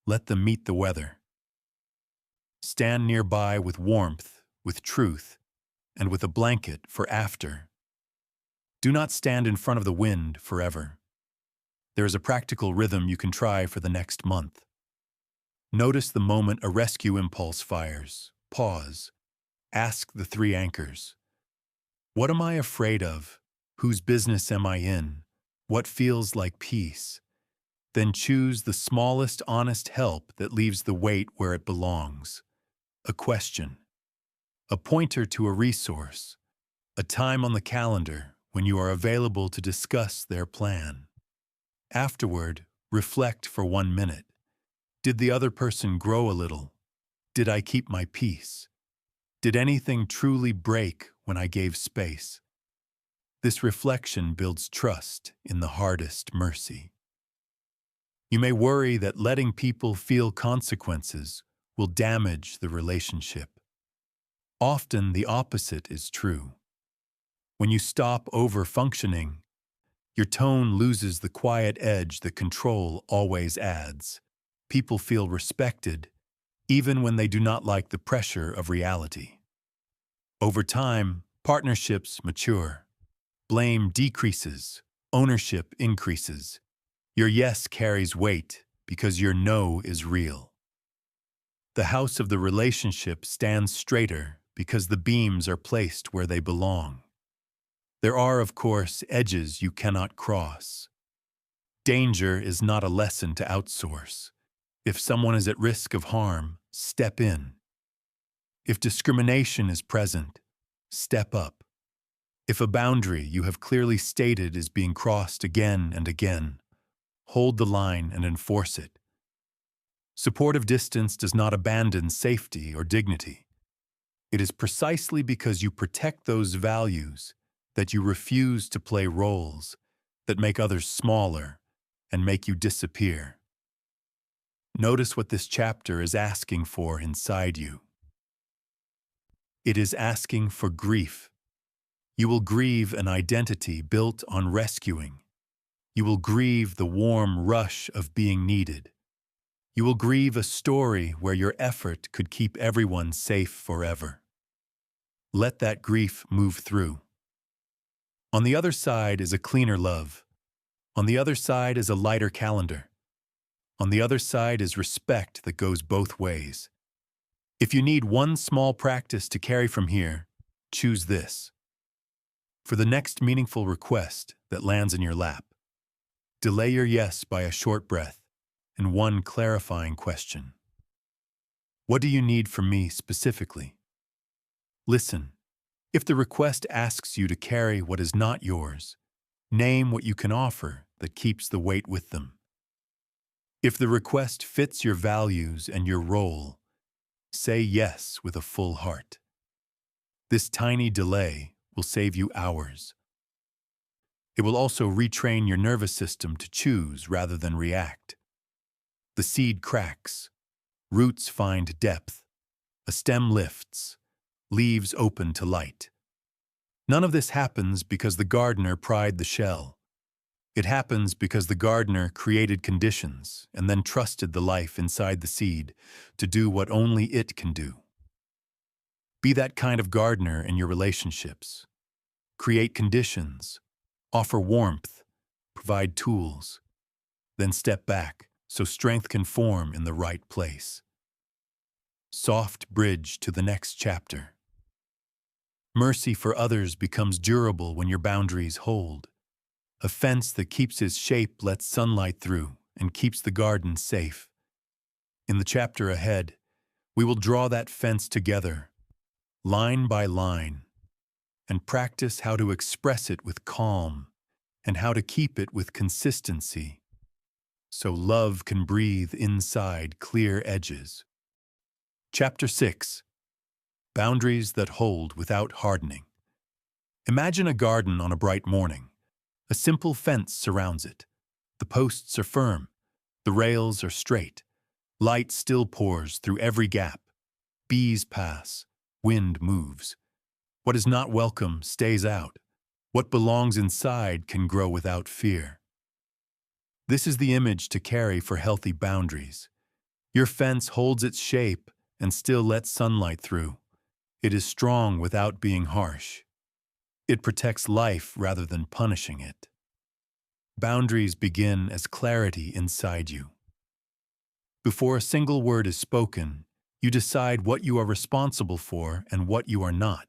Let them meet the weather. Stand nearby with warmth, with truth, and with a blanket for after. Do not stand in front of the wind forever. There is a practical rhythm you can try for the next month. Notice the moment a rescue impulse fires. Pause. Ask the three anchors. What am I afraid of? Whose business am I in? What feels like peace? Then choose the smallest honest help that leaves the weight where it belongs. A question. A pointer to a resource. A time on the calendar when you are available to discuss their plan. Afterward, reflect for 1 minute. Did the other person grow a little? Did I keep my peace? Did anything truly break when I gave space? This reflection builds trust in the hardest mercy. You may worry that letting people feel consequences will damage the relationship. Often the opposite is true. When you stop over-functioning, your tone loses the quiet edge that control always adds. People feel respected, even when they do not like the pressure of reality. Over time, partnerships mature. Blame decreases, ownership increases. Your yes carries weight because your no is real. The house of the relationship stands straighter because the beams are placed where they belong. There are, of course, edges you cannot cross. Danger is not a lesson to outsource. If someone is at risk of harm, step in. If discrimination is present, step up. If a boundary you have clearly stated is being crossed again and again, hold the line and enforce it. Supportive distance does not abandon safety or dignity. It is precisely because you protect those values that you refuse to play roles that make others smaller and make you disappear. Notice what this chapter is asking for inside you. It is asking for grief. You will grieve an identity built on rescuing. You will grieve the warm rush of being needed. You will grieve a story where your effort could keep everyone safe forever. Let that grief move through. On the other side is a cleaner love. On the other side is a lighter calendar. On the other side is respect that goes both ways. If you need one small practice to carry from here, choose this. For the next meaningful request that lands in your lap, delay your yes by a short breath and one clarifying question. What do you need from me specifically? Listen. If the request asks you to carry what is not yours, name what you can offer that keeps the weight with them. If the request fits your values and your role, say yes with a full heart. This tiny delay will save you hours. It will also retrain your nervous system to choose rather than react. The seed cracks, roots find depth, a stem lifts, leaves open to light. None of this happens because the gardener pried the shell. It happens because the gardener created conditions and then trusted the life inside the seed to do what only it can do. Be that kind of gardener in your relationships. Create conditions, offer warmth, provide tools, then step back so strength can form in the right place. Soft bridge to the next chapter. Mercy for others becomes durable when your boundaries hold. A fence that keeps its shape lets sunlight through and keeps the garden safe. In the chapter ahead, we will draw that fence together, line by line, and practice how to express it with calm and how to keep it with consistency, so love can breathe inside clear edges. Chapter 6. Boundaries that hold without hardening. Imagine a garden on a bright morning. A simple fence surrounds it. The posts are firm. The rails are straight. Light still pours through every gap. Bees pass. Wind moves. What is not welcome stays out. What belongs inside can grow without fear. This is the image to carry for healthy boundaries. Your fence holds its shape and still lets sunlight through. It is strong without being harsh. It protects life rather than punishing it. Boundaries begin as clarity inside you. Before a single word is spoken, you decide what you are responsible for and what you are not.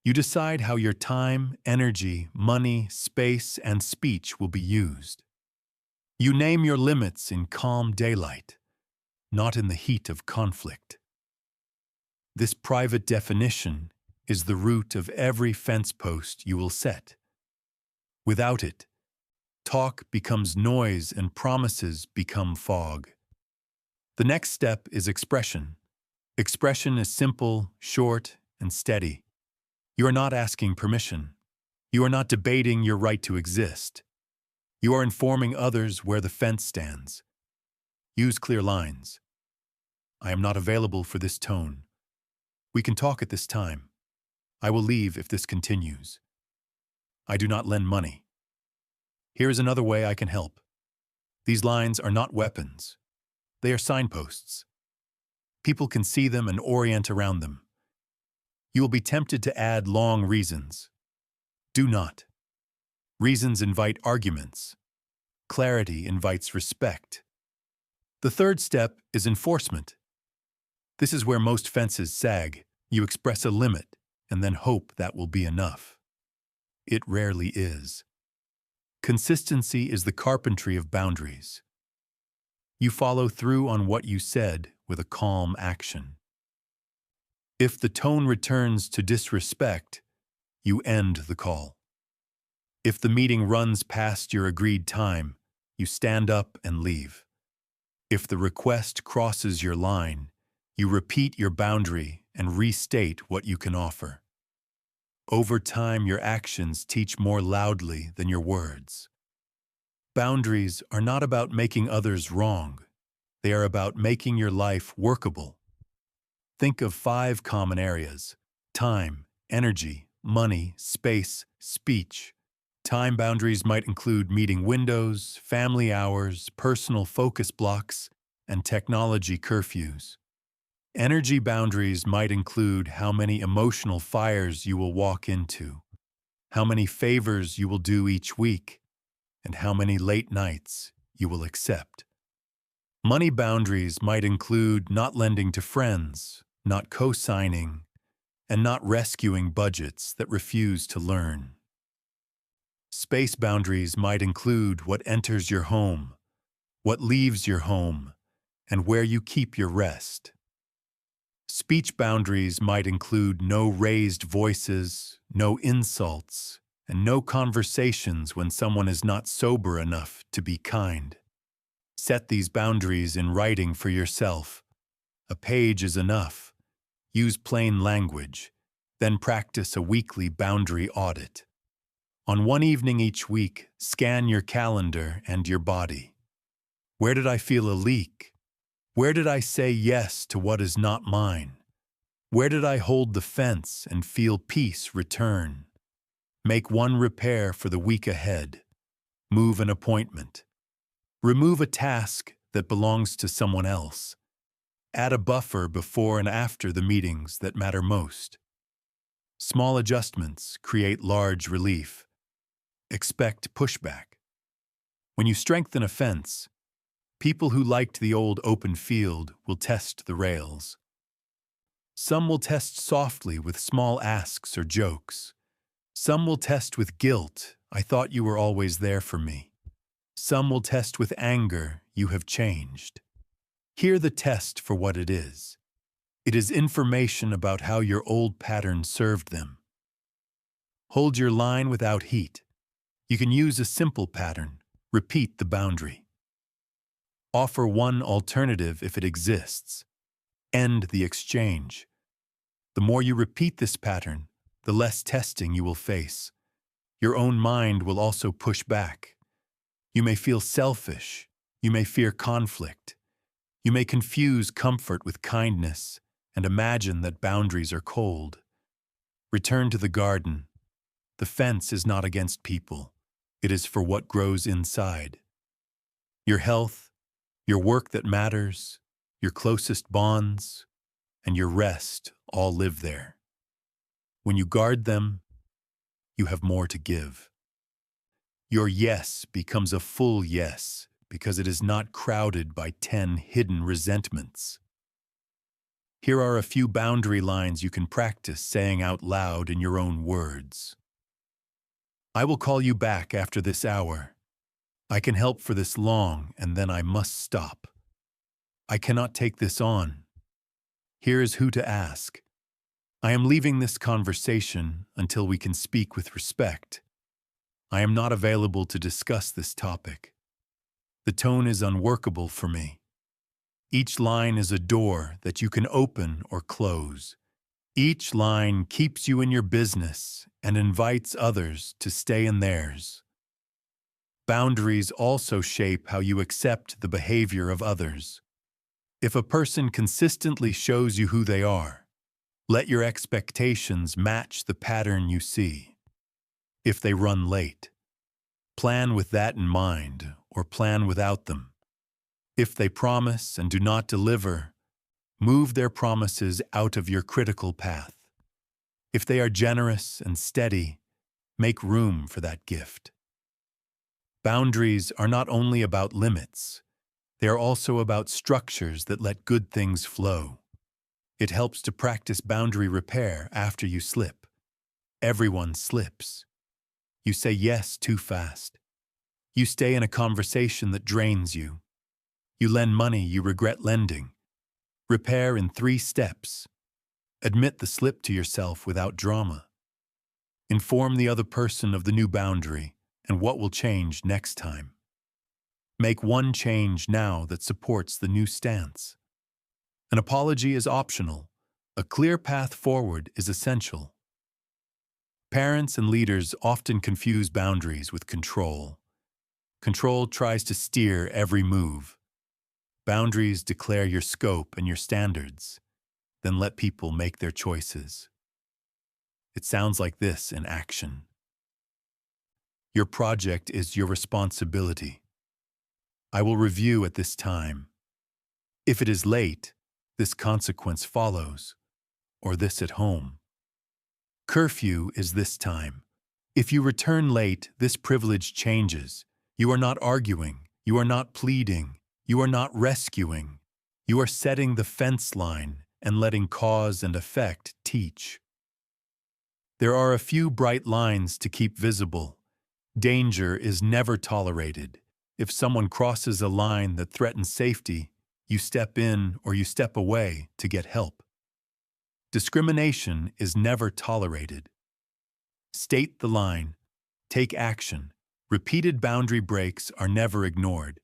You decide how your time, energy, money, space, and speech will be used. You name your limits in calm daylight, not in the heat of conflict. This private definition is the root of every fence post you will set. Without it, talk becomes noise and promises become fog. The next step is expression. Expression is simple, short, and steady. You are not asking permission. You are not debating your right to exist. You are informing others where the fence stands. Use clear lines. I am not available for this tone. We can talk at this time. I will leave if this continues. I do not lend money. Here is another way I can help. These lines are not weapons. They are signposts. People can see them and orient around them. You will be tempted to add long reasons. Do not. Reasons invite arguments. Clarity invites respect. The third step is enforcement. This is where most fences sag. You express a limit and then hope that will be enough. It rarely is. Consistency is the carpentry of boundaries. You follow through on what you said with a calm action. If the tone returns to disrespect, you end the call. If the meeting runs past your agreed time, you stand up and leave. If the request crosses your line, you repeat your boundary and restate what you can offer. Over time, your actions teach more loudly than your words. Boundaries are not about making others wrong. They are about making your life workable. Think of 5 common areas: time, energy, money, space, speech. Time boundaries might include meeting windows, family hours, personal focus blocks, and technology curfews. Energy boundaries might include how many emotional fires you will walk into, how many favors you will do each week, and how many late nights you will accept. Money boundaries might include not lending to friends, not co-signing, and not rescuing budgets that refuse to learn. Space boundaries might include what enters your home, what leaves your home, and where you keep your rest. Speech boundaries might include no raised voices, no insults, and no conversations when someone is not sober enough to be kind. Set these boundaries in writing for yourself. A page is enough. Use plain language, then practice a weekly boundary audit. On one evening each week, scan your calendar and your body. Where did I feel a leak? Where did I say yes to what is not mine? Where did I hold the fence and feel peace return? Make one repair for the week ahead. Move an appointment. Remove a task that belongs to someone else. Add a buffer before and after the meetings that matter most. Small adjustments create large relief. Expect pushback. When you strengthen a fence, people who liked the old open field will test the rails. Some will test softly with small asks or jokes. Some will test with guilt, I thought you were always there for me. Some will test with anger, you have changed. Hear the test for what it is. It is information about how your old pattern served them. Hold your line without heat. You can use a simple pattern. Repeat the boundary. Offer one alternative if it exists. End the exchange. The more you repeat this pattern, the less testing you will face. Your own mind will also push back. You may feel selfish. You may fear conflict. You may confuse comfort with kindness and imagine that boundaries are cold. Return to the garden. The fence is not against people. It is for what grows inside. Your health, your work that matters, your closest bonds, and your rest all live there. When you guard them, you have more to give. Your yes becomes a full yes because it is not crowded by 10 hidden resentments. Here are a few boundary lines you can practice saying out loud in your own words. I will call you back after this hour. I can help for this long, and then I must stop. I cannot take this on. Here is who to ask. I am leaving this conversation until we can speak with respect. I am not available to discuss this topic. The tone is unworkable for me. Each line is a door that you can open or close. Each line keeps you in your business and invites others to stay in theirs. Boundaries also shape how you accept the behavior of others. If a person consistently shows you who they are, let your expectations match the pattern you see. If they run late, plan with that in mind or plan without them. If they promise and do not deliver, move their promises out of your critical path. If they are generous and steady, make room for that gift. Boundaries are not only about limits, they are also about structures that let good things flow. It helps to practice boundary repair after you slip. Everyone slips. You say yes too fast. You stay in a conversation that drains you. You lend money you regret lending. Repair in 3 steps. Admit the slip to yourself without drama. Inform the other person of the new boundary and what will change next time. Make one change now that supports the new stance. An apology is optional. A clear path forward is essential. Parents and leaders often confuse boundaries with control. Control tries to steer every move. Boundaries declare your scope and your standards, then let people make their choices. It sounds like this in action. Your project is your responsibility. I will review at this time. If it is late, this consequence follows, or this at home. Curfew is this time. If you return late, this privilege changes. You are not arguing. You are not pleading. You are not rescuing. You are setting the fence line and letting cause and effect teach. There are a few bright lines to keep visible. Danger is never tolerated. If someone crosses a line that threatens safety, you step in or you step away to get help. Discrimination is never tolerated. State the line. Take action. Repeated boundary breaks are never ignored.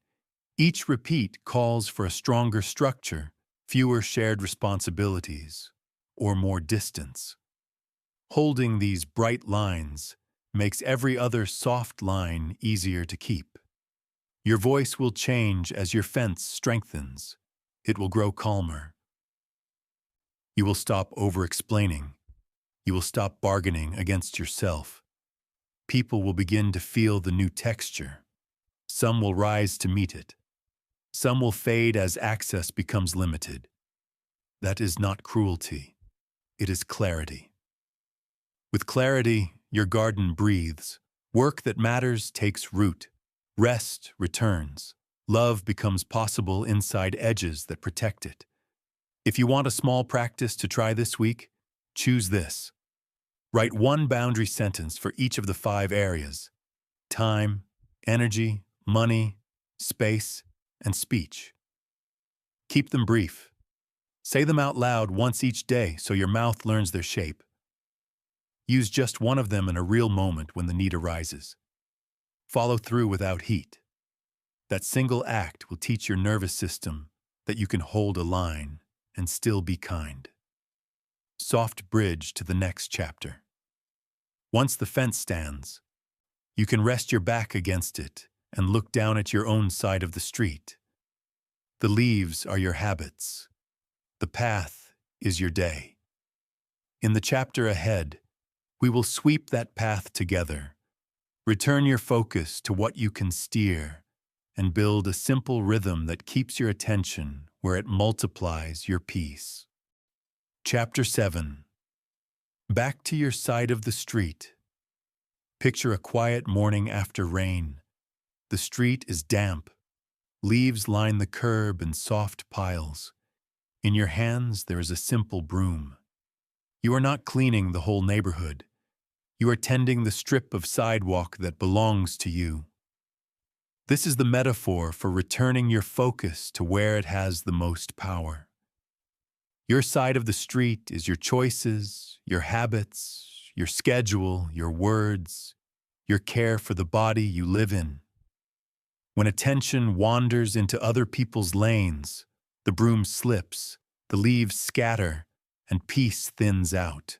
Each repeat calls for a stronger structure, fewer shared responsibilities, or more distance. Holding these bright lines makes every other soft line easier to keep. Your voice will change as your fence strengthens. It will grow calmer. You will stop over-explaining. You will stop bargaining against yourself. People will begin to feel the new texture. Some will rise to meet it. Some will fade as access becomes limited. That is not cruelty. It is clarity. With clarity, your garden breathes. Work that matters takes root. Rest returns. Love becomes possible inside edges that protect it. If you want a small practice to try this week, choose this. Write one boundary sentence for each of the 5 areas: time, energy, money, space, and speech. Keep them brief. Say them out loud once each day so your mouth learns their shape. Use just one of them in a real moment when the need arises. Follow through without heat. That single act will teach your nervous system that you can hold a line and still be kind. Soft bridge to the next chapter. Once the fence stands, you can rest your back against it and look down at your own side of the street. The leaves are your habits. The path is your day. In the chapter ahead, we will sweep that path together. Return your focus to what you can steer and build a simple rhythm that keeps your attention where it multiplies your peace. Chapter 7. Back to your side of the street. Picture a quiet morning after rain. The street is damp. Leaves line the curb in soft piles. In your hands, there is a simple broom. You are not cleaning the whole neighborhood. You are tending the strip of sidewalk that belongs to you. This is the metaphor for returning your focus to where it has the most power. Your side of the street is your choices, your habits, your schedule, your words, your care for the body you live in. When attention wanders into other people's lanes, the broom slips, the leaves scatter, and peace thins out.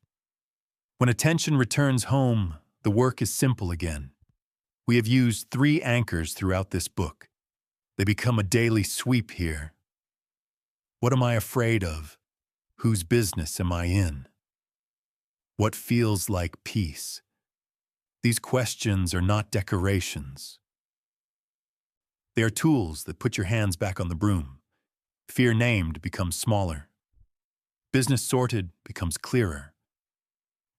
When attention returns home, the work is simple again. We have used 3 anchors throughout this book. They become a daily sweep here. What am I afraid of? Whose business am I in? What feels like peace? These questions are not decorations. They are tools that put your hands back on the broom. Fear named becomes smaller. Business sorted becomes clearer.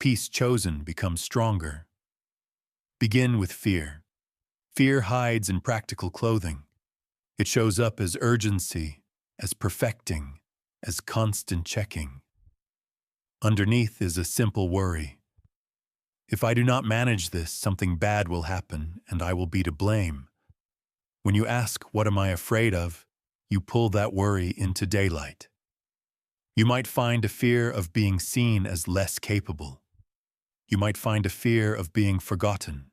Peace chosen becomes stronger. Begin with fear. Fear hides in practical clothing. It shows up as urgency, as perfecting, as constant checking. Underneath is a simple worry. If I do not manage this, something bad will happen and I will be to blame. When you ask, "What am I afraid of?" you pull that worry into daylight. You might find a fear of being seen as less capable. You might find a fear of being forgotten.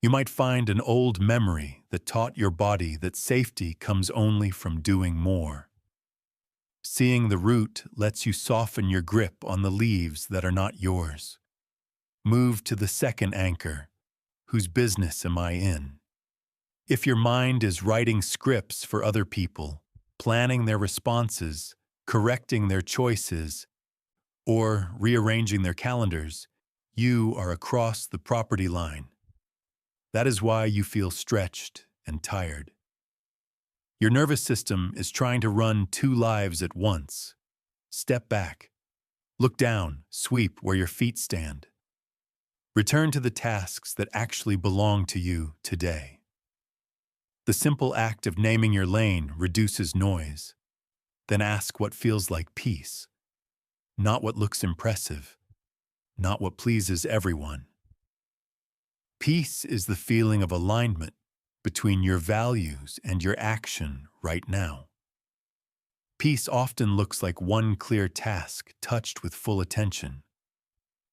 You might find an old memory that taught your body that safety comes only from doing more. Seeing the root lets you soften your grip on the leaves that are not yours. Move to the second anchor. Whose business am I in? If your mind is writing scripts for other people, planning their responses, correcting their choices, or rearranging their calendars, you are across the property line. That is why you feel stretched and tired. Your nervous system is trying to run two lives at once. Step back. Look down, sweep where your feet stand. Return to the tasks that actually belong to you today. The simple act of naming your lane reduces noise. Then ask what feels like peace. Not what looks impressive. Not what pleases everyone. Peace is the feeling of alignment between your values and your action right now. Peace often looks like one clear task touched with full attention.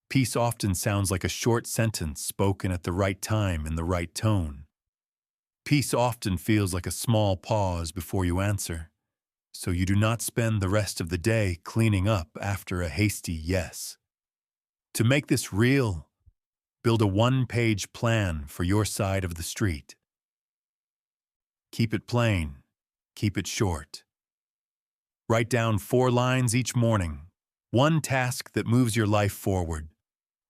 Peace often sounds like a short sentence spoken at the right time in the right tone. Peace often feels like a small pause before you answer, so you do not spend the rest of the day cleaning up after a hasty yes. To make this real, build a one-page plan for your side of the street. Keep it plain. Keep it short. Write down 4 lines each morning. One task that moves your life forward.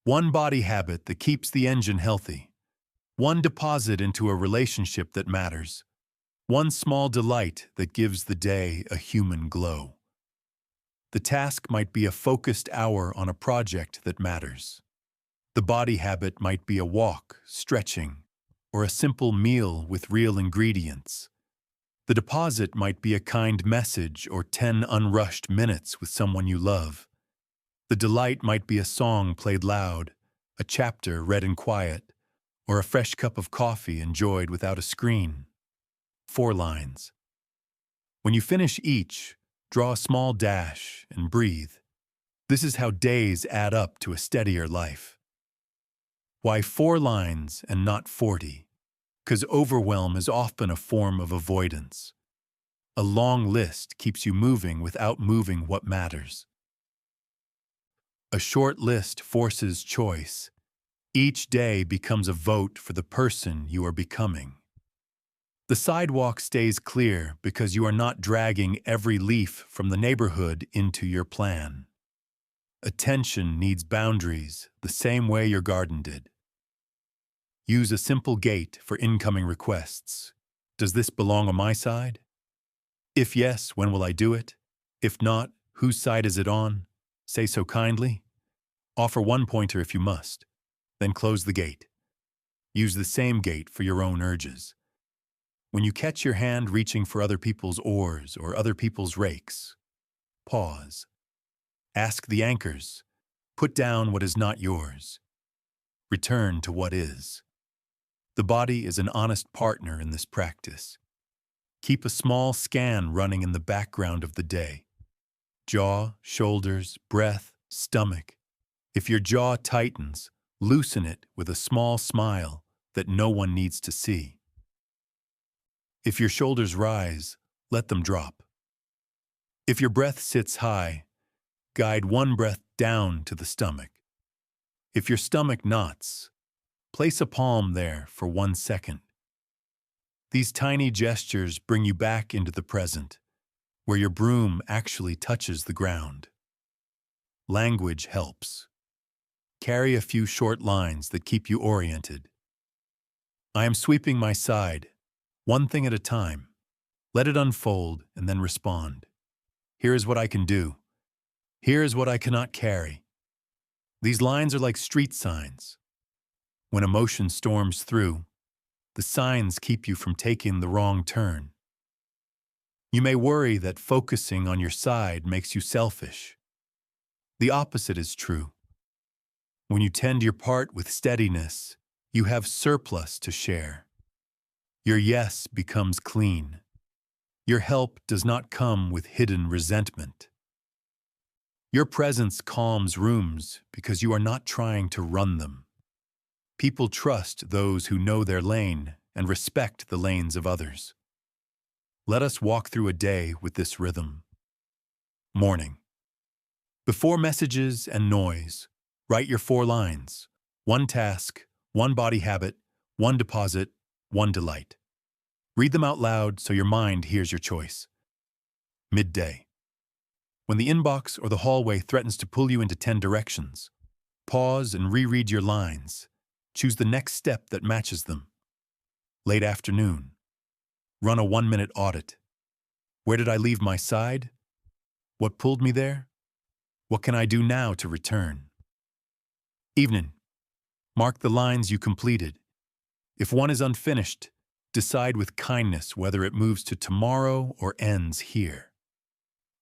One body habit that keeps the engine healthy. One deposit into a relationship that matters. One small delight that gives the day a human glow. The task might be a focused hour on a project that matters. The body habit might be a walk, stretching, or a simple meal with real ingredients. The deposit might be a kind message or 10 unrushed minutes with someone you love. The delight might be a song played loud, a chapter read in quiet, or a fresh cup of coffee enjoyed without a screen. 4 lines. When you finish each, draw a small dash and breathe. This is how days add up to a steadier life. Why 4 lines and not 40? Because overwhelm is often a form of avoidance. A long list keeps you moving without moving what matters. A short list forces choice. Each day becomes a vote for the person you are becoming. The sidewalk stays clear because you are not dragging every leaf from the neighborhood into your plan. Attention needs boundaries the same way your garden did. Use a simple gate for incoming requests. Does this belong on my side? If yes, when will I do it? If not, whose side is it on? Say so kindly. Offer one pointer if you must. Then close the gate. Use the same gate for your own urges. When you catch your hand reaching for other people's oars or other people's rakes, pause. Ask the anchors. Put down what is not yours. Return to what is. The body is an honest partner in this practice. Keep a small scan running in the background of the day. Jaw, shoulders, breath, stomach. If your jaw tightens, loosen it with a small smile that no one needs to see. If your shoulders rise, let them drop. If your breath sits high, guide one breath down to the stomach. If your stomach knots, place a palm there for 1 second. These tiny gestures bring you back into the present, where your broom actually touches the ground. Language helps. Carry a few short lines that keep you oriented. I am sweeping my side, one thing at a time. Let it unfold and then respond. Here is what I can do. Here is what I cannot carry. These lines are like street signs. When emotion storms through, the signs keep you from taking the wrong turn. You may worry that focusing on your side makes you selfish. The opposite is true. When you tend your part with steadiness, you have surplus to share. Your yes becomes clean. Your help does not come with hidden resentment. Your presence calms rooms because you are not trying to run them. People trust those who know their lane and respect the lanes of others. Let us walk through a day with this rhythm. Morning. Before messages and noise, write your 4 lines. 1 task, 1 body habit, 1 deposit, 1 delight. Read them out loud so your mind hears your choice. Midday. When the inbox or the hallway threatens to pull you into 10 directions, pause and reread your lines. Choose the next step that matches them. Late afternoon. Run a 1-minute audit. Where did I leave my side? What pulled me there? What can I do now to return? Evening. Mark the lines you completed. If one is unfinished, decide with kindness whether it moves to tomorrow or ends here.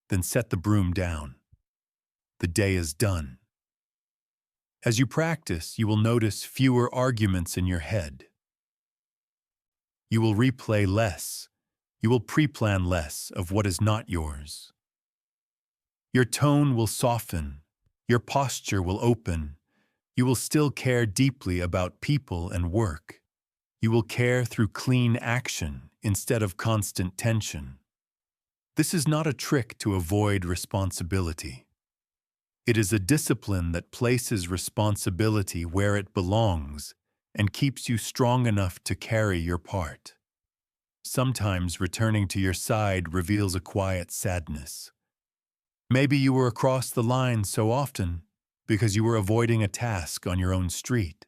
Then set the broom down. The day is done. As you practice, you will notice fewer arguments in your head. You will replay less. You will pre-plan less of what is not yours. Your tone will soften. Your posture will open. You will still care deeply about people and work. You will care through clean action instead of constant tension. This is not a trick to avoid responsibility. It is a discipline that places responsibility where it belongs and keeps you strong enough to carry your part. Sometimes returning to your side reveals a quiet sadness. Maybe you were across the line so often because you were avoiding a task on your own street.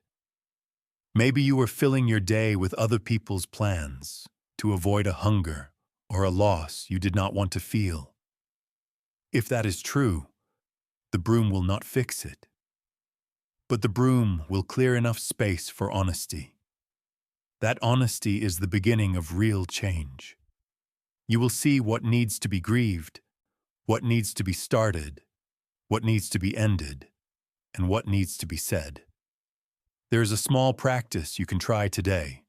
Maybe you were filling your day with other people's plans to avoid a hunger or a loss you did not want to feel. If that is true, the broom will not fix it. But the broom will clear enough space for honesty. That honesty is the beginning of real change. You will see what needs to be grieved, what needs to be started, what needs to be ended, and what needs to be said. There is a small practice you can try today.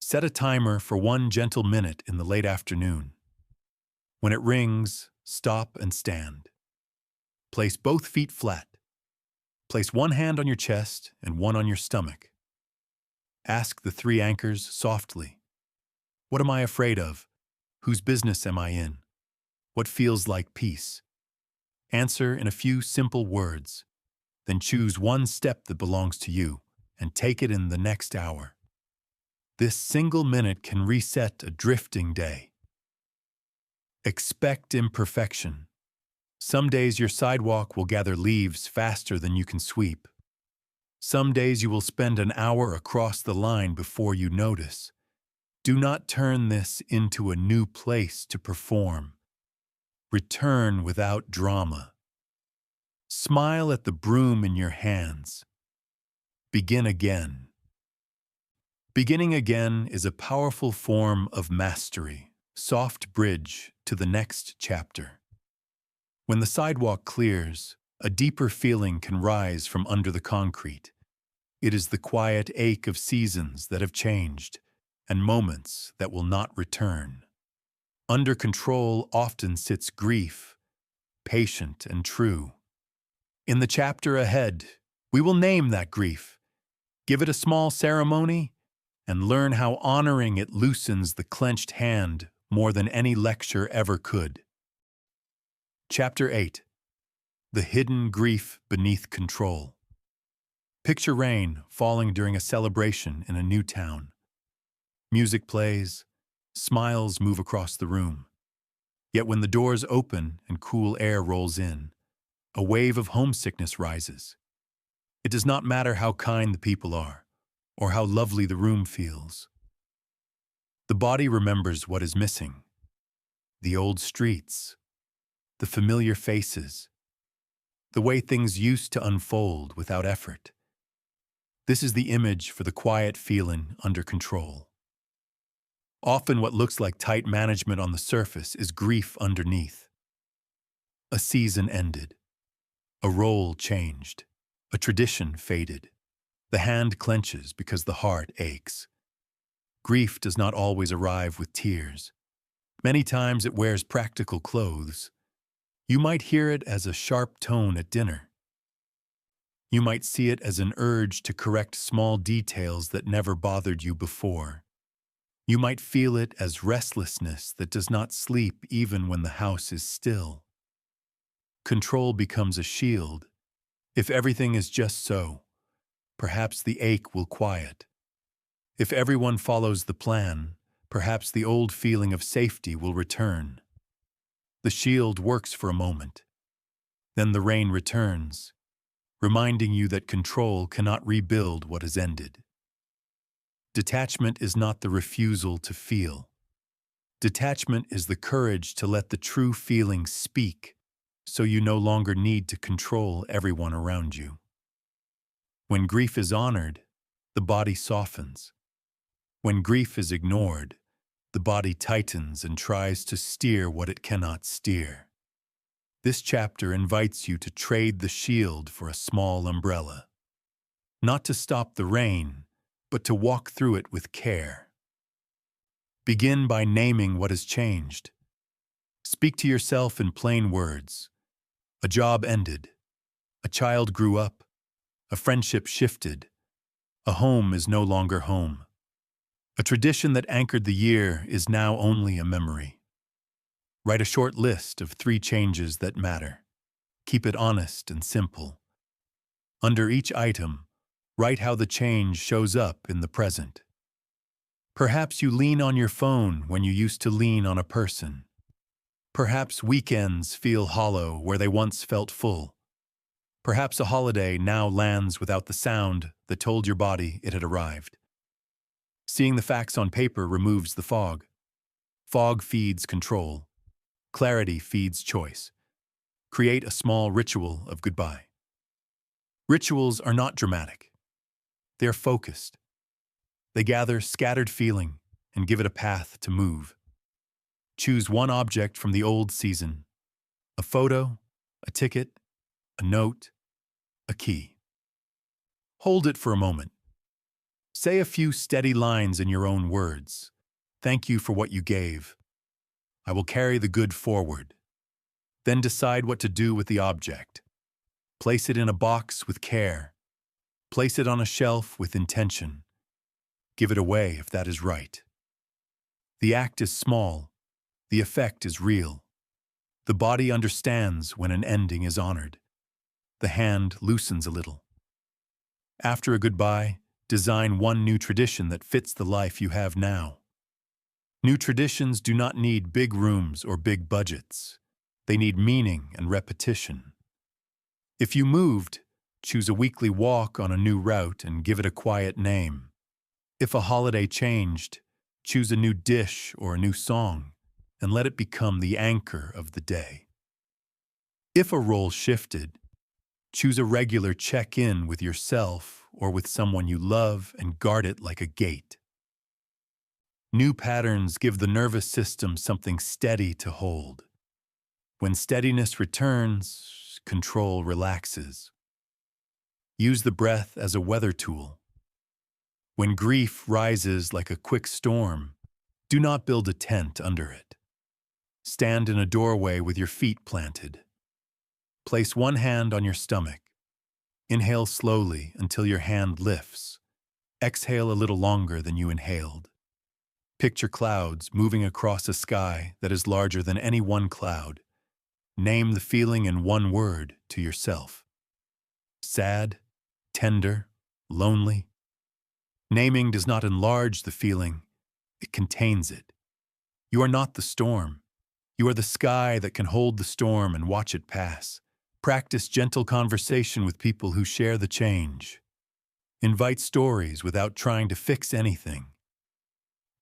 Set a timer for 1 gentle minute in the late afternoon. When it rings, stop and stand. Place both feet flat. Place 1 hand on your chest and 1 on your stomach. Ask the 3 anchors softly. What am I afraid of? Whose business am I in? What feels like peace? Answer in a few simple words. Then choose 1 step that belongs to you and take it in the next hour. This single minute can reset a drifting day. Expect imperfection. Some days your sidewalk will gather leaves faster than you can sweep. Some days you will spend an hour across the line before you notice. Do not turn this into a new place to perform. Return without drama. Smile at the broom in your hands. Begin again. Beginning again is a powerful form of mastery, soft bridge to the next chapter. When the sidewalk clears, a deeper feeling can rise from under the concrete. It is the quiet ache of seasons that have changed and moments that will not return. Under control often sits grief, patient and true. In the chapter ahead, we will name that grief, give it a small ceremony, and learn how honoring it loosens the clenched hand more than any lecture ever could. Chapter 8. The Hidden Grief Beneath Control. Picture rain falling during a celebration in a new town. Music plays, smiles move across the room. Yet when the doors open and cool air rolls in, a wave of homesickness rises. It does not matter how kind the people are, or how lovely the room feels. The body remembers what is missing. The old streets, the familiar faces, the way things used to unfold without effort. This is the image for the quiet feeling under control. Often what looks like tight management on the surface is grief underneath. A season ended. A role changed. A tradition faded. The hand clenches because the heart aches. Grief does not always arrive with tears. Many times it wears practical clothes. You might hear it as a sharp tone at dinner. You might see it as an urge to correct small details that never bothered you before. You might feel it as restlessness that does not sleep even when the house is still. Control becomes a shield. If everything is just so, perhaps the ache will quiet. If everyone follows the plan, perhaps the old feeling of safety will return. The shield works for a moment. Then the rain returns, reminding you that control cannot rebuild what has ended. Detachment is not the refusal to feel. Detachment is the courage to let the true feelings speak, so you no longer need to control everyone around you. When grief is honored, the body softens. When grief is ignored, the body tightens and tries to steer what it cannot steer. This chapter invites you to trade the shield for a small umbrella. Not to stop the rain, but to walk through it with care. Begin by naming what has changed. Speak to yourself in plain words. A job ended. A child grew up. A friendship shifted. A home is no longer home. A tradition that anchored the year is now only a memory. Write a short list of 3 changes that matter. Keep it honest and simple. Under each item, write how the change shows up in the present. Perhaps you lean on your phone when you used to lean on a person. Perhaps weekends feel hollow where they once felt full. Perhaps a holiday now lands without the sound that told your body it had arrived. Seeing the facts on paper removes the fog. Fog feeds control. Clarity feeds choice. Create a small ritual of goodbye. Rituals are not dramatic. They're focused. They gather scattered feeling and give it a path to move. Choose one object from the old season. A photo, a ticket, a note, a key. Hold it for a moment. Say a few steady lines in your own words. Thank you for what you gave. I will carry the good forward. Then decide what to do with the object. Place it in a box with care. Place it on a shelf with intention. Give it away if that is right. The act is small. The effect is real. The body understands when an ending is honored. The hand loosens a little. After a goodbye, design one new tradition that fits the life you have now. New traditions do not need big rooms or big budgets. They need meaning and repetition. If you moved, choose a weekly walk on a new route and give it a quiet name. If a holiday changed, choose a new dish or a new song and let it become the anchor of the day. If a role shifted, choose a regular check-in with yourself or with someone you love and guard it like a gate. New patterns give the nervous system something steady to hold. When steadiness returns, control relaxes. Use the breath as a weather tool. When grief rises like a quick storm, do not build a tent under it. Stand in a doorway with your feet planted. Place one hand on your stomach. Inhale slowly until your hand lifts. Exhale a little longer than you inhaled. Picture clouds moving across a sky that is larger than any one cloud. Name the feeling in one word to yourself. Sad, tender, lonely. Naming does not enlarge the feeling, it contains it. You are not the storm. You are the sky that can hold the storm and watch it pass. Practice gentle conversation with people who share the change. Invite stories without trying to fix anything.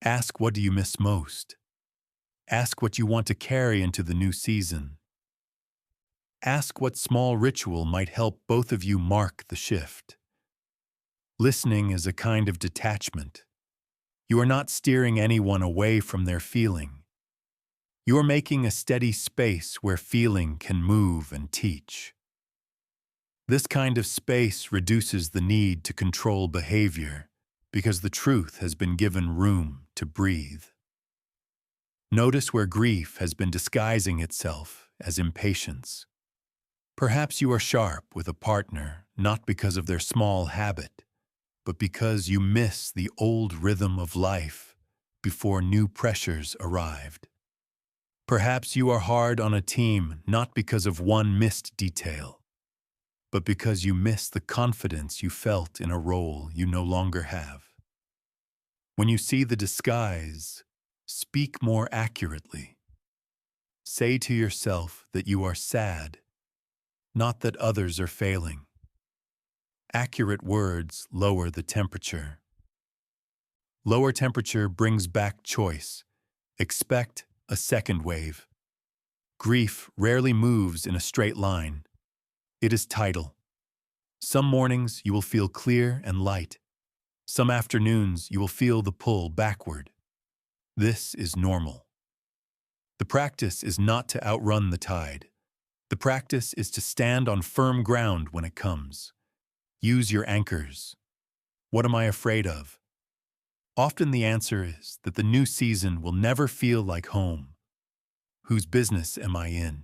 Ask what do you miss most. Ask what you want to carry into the new season. Ask what small ritual might help both of you mark the shift. Listening is a kind of detachment. You are not steering anyone away from their feeling. You are making a steady space where feeling can move and teach. This kind of space reduces the need to control behavior because the truth has been given room to breathe. Notice where grief has been disguising itself as impatience. Perhaps you are sharp with a partner not because of their small habit, but because you miss the old rhythm of life before new pressures arrived. Perhaps you are hard on a team not because of one missed detail, but because you miss the confidence you felt in a role you no longer have. When you see the disguise, speak more accurately. Say to yourself that you are sad, not that others are failing. Accurate words lower the temperature. Lower temperature brings back choice. Expect a second wave. Grief rarely moves in a straight line. It is tidal. Some mornings you will feel clear and light. Some afternoons you will feel the pull backward. This is normal. The practice is not to outrun the tide. The practice is to stand on firm ground when it comes. Use your anchors. What am I afraid of? Often the answer is that the new season will never feel like home. Whose business am I in?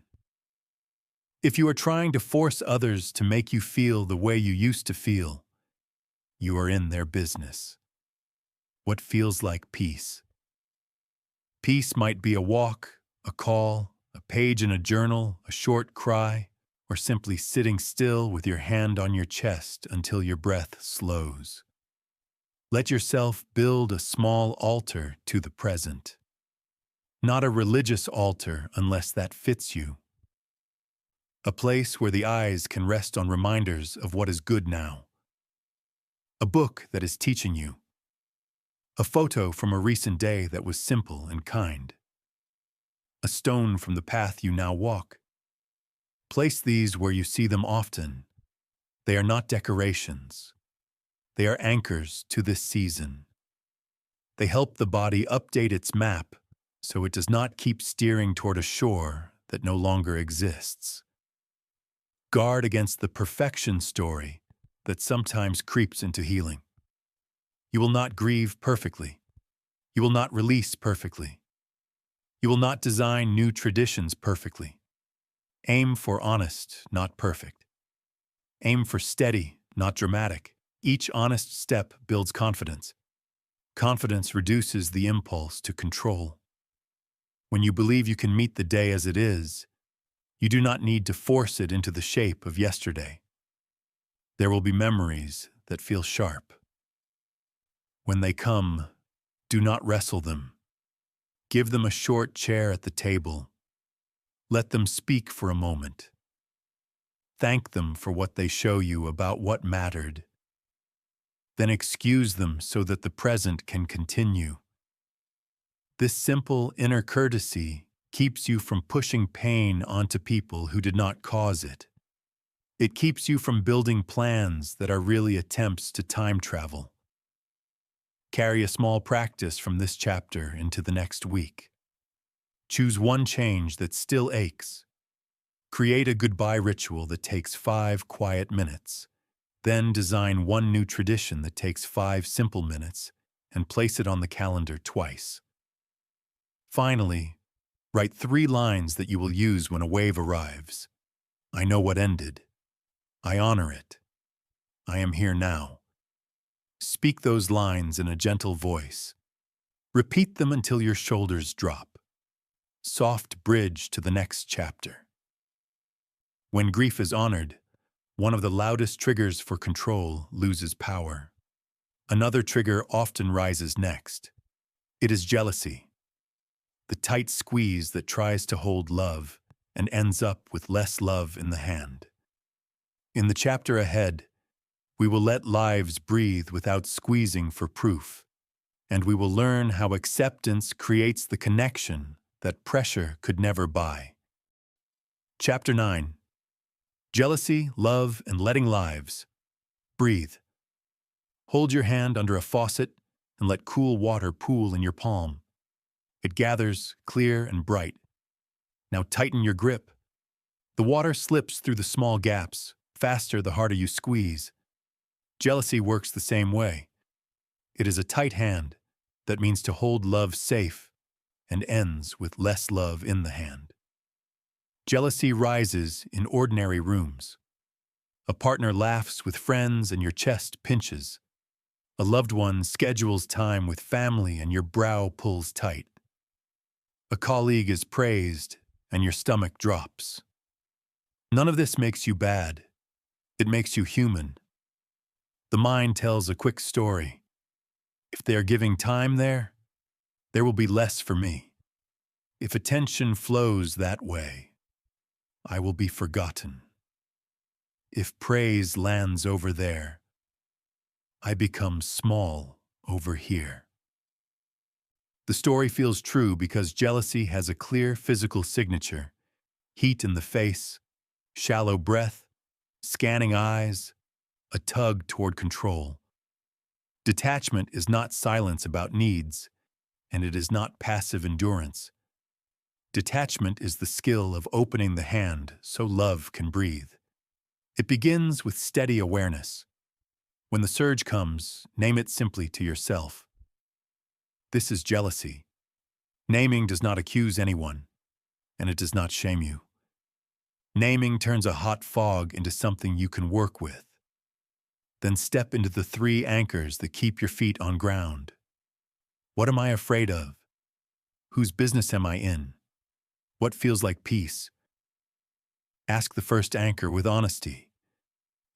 If you are trying to force others to make you feel the way you used to feel, you are in their business. What feels like peace? Peace might be a walk, a call, a page in a journal, a short cry, or simply sitting still with your hand on your chest until your breath slows. Let yourself build a small altar to the present. Not a religious altar unless that fits you. A place where the eyes can rest on reminders of what is good now. A book that is teaching you. A photo from a recent day that was simple and kind. A stone from the path you now walk. Place these where you see them often. They are not decorations. They are anchors to this season. They help the body update its map so it does not keep steering toward a shore that no longer exists. Guard against the perfection story that sometimes creeps into healing. You will not grieve perfectly. You will not release perfectly. You will not design new traditions perfectly. Aim for honest, not perfect. Aim for steady, not dramatic. Each honest step builds confidence. Confidence reduces the impulse to control. When you believe you can meet the day as it is, you do not need to force it into the shape of yesterday. There will be memories that feel sharp. When they come, do not wrestle them. Give them a short chair at the table. Let them speak for a moment. Thank them for what they show you about what mattered. Then excuse them so that the present can continue. This simple inner courtesy keeps you from pushing pain onto people who did not cause it. It keeps you from building plans that are really attempts to time travel. Carry a small practice from this chapter into the next week. Choose one change that still aches. Create a goodbye ritual that takes 5 quiet minutes. Then design one new tradition that takes 5 simple minutes and place it on the calendar twice. Finally, write 3 lines that you will use when a wave arrives. I know what ended. I honor it. I am here now. Speak those lines in a gentle voice. Repeat them until your shoulders drop. Soft bridge to the next chapter. When grief is honored, one of the loudest triggers for control loses power. Another trigger often rises next. It is jealousy. The tight squeeze that tries to hold love and ends up with less love in the hand. In the chapter ahead, we will let lives breathe without squeezing for proof, and we will learn how acceptance creates the connection that pressure could never buy. Chapter 9. Jealousy, Love, and Letting Lives. Breathe. Hold your hand under a faucet and let cool water pool in your palm. It gathers, clear and bright. Now tighten your grip. The water slips through the small gaps, faster the harder you squeeze. Jealousy works the same way. It is a tight hand that means to hold love safe and ends with less love in the hand. Jealousy rises in ordinary rooms. A partner laughs with friends and your chest pinches. A loved one schedules time with family and your brow pulls tight. A colleague is praised and your stomach drops. None of this makes you bad. It makes you human. The mind tells a quick story. If they are giving time there will be less for me. If attention flows that way, I will be forgotten. If praise lands over there, I become small over here. The story feels true because jealousy has a clear physical signature: heat in the face, shallow breath, scanning eyes, a tug toward control. Detachment is not silence about needs, and it is not passive endurance. Detachment is the skill of opening the hand so love can breathe. It begins with steady awareness. When the surge comes, name it simply to yourself. This is jealousy. Naming does not accuse anyone, and it does not shame you. Naming turns a hot fog into something you can work with. Then step into the 3 anchors that keep your feet on ground. What am I afraid of? Whose business am I in? What feels like peace? Ask the first anchor with honesty.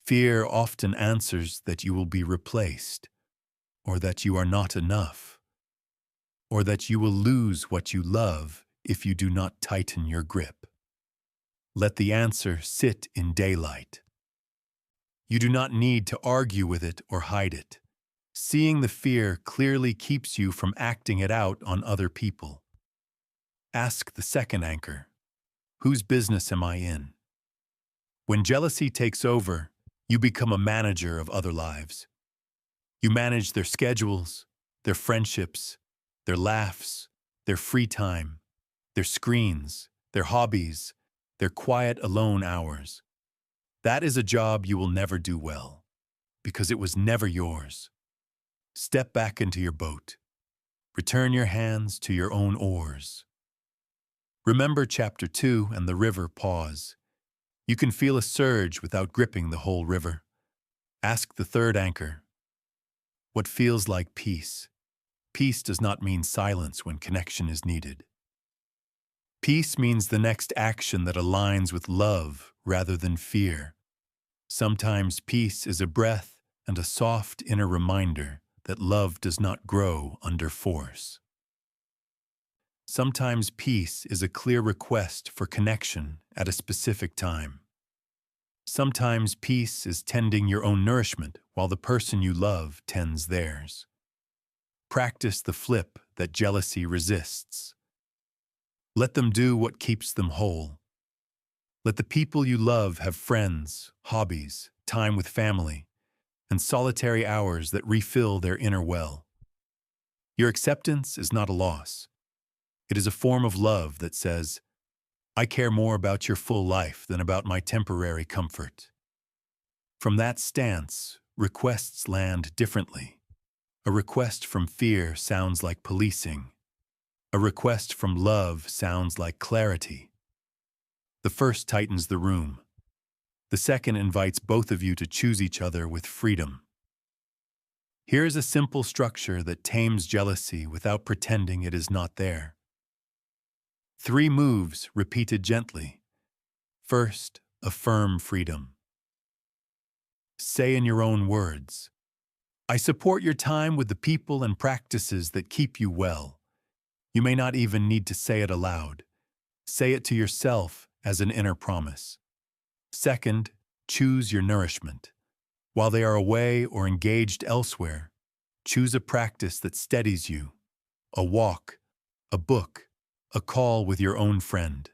Fear often answers that you will be replaced, or that you are not enough, or that you will lose what you love if you do not tighten your grip. Let the answer sit in daylight. You do not need to argue with it or hide it. Seeing the fear clearly keeps you from acting it out on other people. Ask the second anchor, whose business am I in? When jealousy takes over, you become a manager of other lives. You manage their schedules, their friendships, their laughs, their free time, their screens, their hobbies, their quiet alone hours. That is a job you will never do well, because it was never yours. Step back into your boat. Return your hands to your own oars. Remember chapter 2 and the river pause. You can feel a surge without gripping the whole river. Ask the third anchor, what feels like peace? Peace does not mean silence when connection is needed. Peace means the next action that aligns with love rather than fear. Sometimes peace is a breath and a soft inner reminder that love does not grow under force. Sometimes peace is a clear request for connection at a specific time. Sometimes peace is tending your own nourishment while the person you love tends theirs. Practice the flip that jealousy resists. Let them do what keeps them whole. Let the people you love have friends, hobbies, time with family, and solitary hours that refill their inner well. Your acceptance is not a loss. It is a form of love that says, I care more about your full life than about my temporary comfort. From that stance, requests land differently. A request from fear sounds like policing. A request from love sounds like clarity. The first tightens the room. The second invites both of you to choose each other with freedom. Here is a simple structure that tames jealousy without pretending it is not there. 3 moves repeated gently. First, affirm freedom. Say in your own words, I support your time with the people and practices that keep you well. You may not even need to say it aloud. Say it to yourself as an inner promise. Second, choose your nourishment. While they are away or engaged elsewhere, choose a practice that steadies you. A walk, a book, a call with your own friend.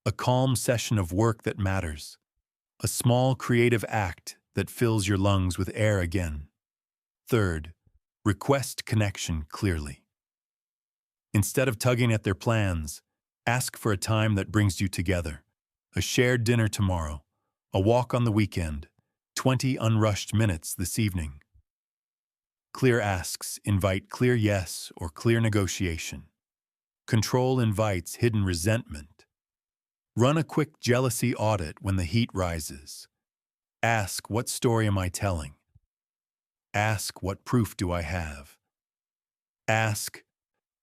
A calm session of work that matters. A small creative act that fills your lungs with air again. Third, request connection clearly. Instead of tugging at their plans, ask for a time that brings you together. A shared dinner tomorrow, a walk on the weekend, 20 unrushed minutes this evening. Clear asks invite clear yes or clear negotiation. Control invites hidden resentment. Run a quick jealousy audit when the heat rises. Ask, what story am I telling? Ask, what proof do I have? Ask,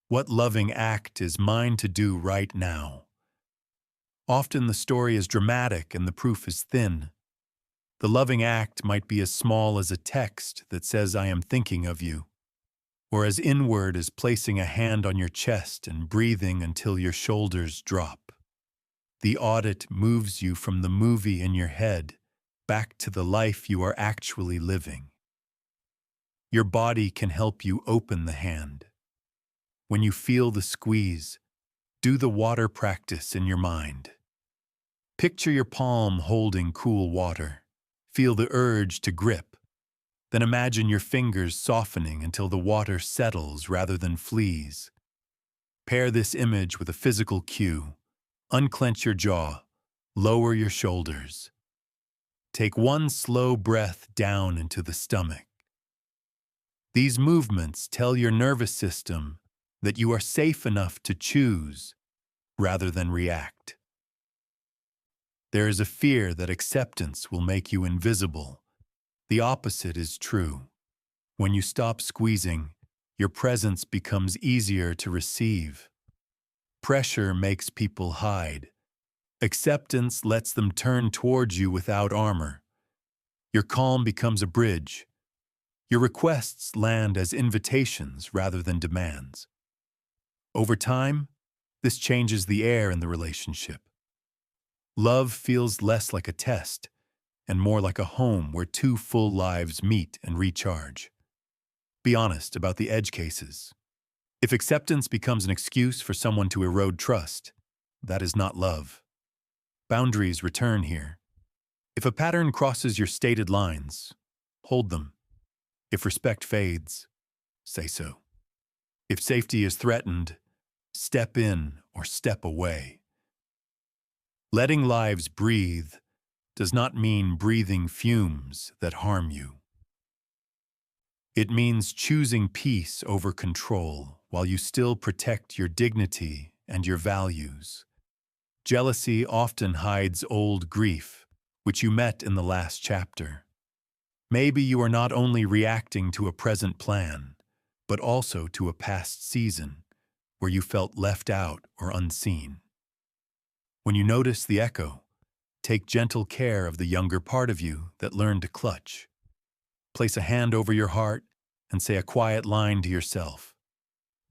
what loving act is mine to do right now? Often the story is dramatic and the proof is thin. The loving act might be as small as a text that says, "I am thinking of you," or as inward as placing a hand on your chest and breathing until your shoulders drop. The audit moves you from the movie in your head back to the life you are actually living. Your body can help you open the hand. When you feel the squeeze, do the water practice in your mind. Picture your palm holding cool water. Feel the urge to grip. Then imagine your fingers softening until the water settles rather than flees. Pair this image with a physical cue. Unclench your jaw. Lower your shoulders. Take one slow breath down into the stomach. These movements tell your nervous system that you are safe enough to choose rather than react. There is a fear that acceptance will make you invisible. The opposite is true. When you stop squeezing, your presence becomes easier to receive. Pressure makes people hide. Acceptance lets them turn towards you without armor. Your calm becomes a bridge. Your requests land as invitations rather than demands. Over time, this changes the air in the relationship. Love feels less like a test and more like a home where two full lives meet and recharge. Be honest about the edge cases. If acceptance becomes an excuse for someone to erode trust, that is not love. Boundaries return here. If a pattern crosses your stated lines, hold them. If respect fades, say so. If safety is threatened, step in or step away. Letting lives breathe does not mean breathing fumes that harm you. It means choosing peace over control while you still protect your dignity and your values. Jealousy often hides old grief, which you met in the last chapter. Maybe you are not only reacting to a present plan, but also to a past season where you felt left out or unseen. When you notice the echo, take gentle care of the younger part of you that learned to clutch. Place a hand over your heart and say a quiet line to yourself.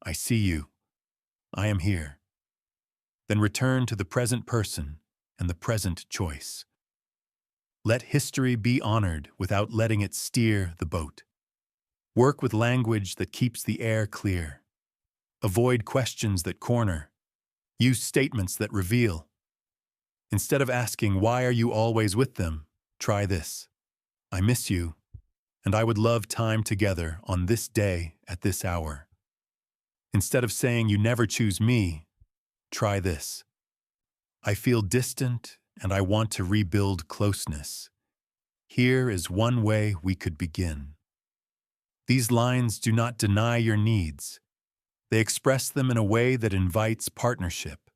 I see you. I am here. Then return to the present person and the present choice. Let history be honored without letting it steer the boat. Work with language that keeps the air clear. Avoid questions that corner. Use statements that reveal. Instead of asking, "Why are you always with them?" try this. "I miss you, and I would love time together on this day at this hour." Instead of saying, "You never choose me," try this. "I feel distant, and I want to rebuild closeness. Here is one way we could begin." These lines do not deny your needs. They express them in a way that invites partnership.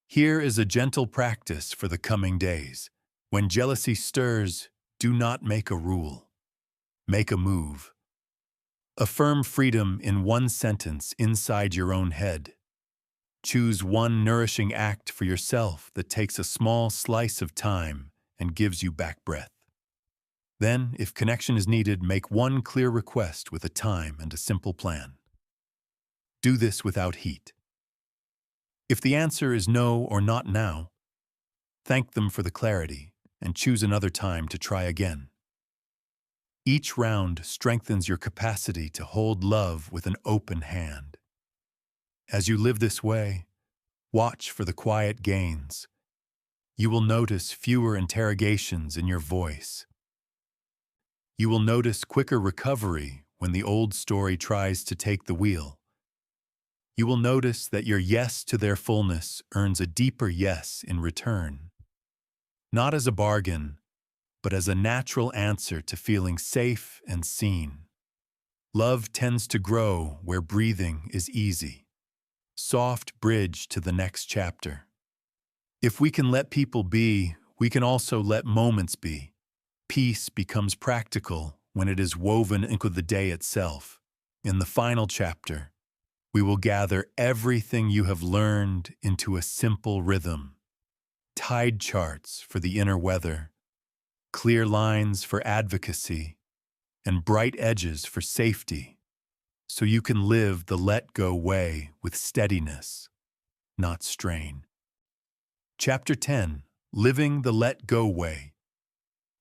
Here is a gentle practice for the coming days. When jealousy stirs, do not make a rule. Make a move. Affirm freedom in one sentence inside your own head. Choose one nourishing act for yourself that takes a small slice of time and gives you back breath. Then, if connection is needed, make one clear request with a time and a simple plan. Do this without heat. If the answer is no or not now, thank them for the clarity and choose another time to try again. Each round strengthens your capacity to hold love with an open hand. As you live this way, watch for the quiet gains. You will notice fewer interrogations in your voice. You will notice quicker recovery when the old story tries to take the wheel. You will notice that your yes to their fullness earns a deeper yes in return. Not as a bargain, but as a natural answer to feeling safe and seen. Love tends to grow where breathing is easy. soft bridge to the next chapter. If we can let people be, we can also let moments be. Peace becomes practical when it is woven into the day itself. In the final chapter, we will gather everything you have learned into a simple rhythm. Tide charts for the inner weather, clear lines for advocacy, and bright edges for safety, so you can live the let-go way with steadiness, not strain. Chapter 10, Living the Let-Go Way.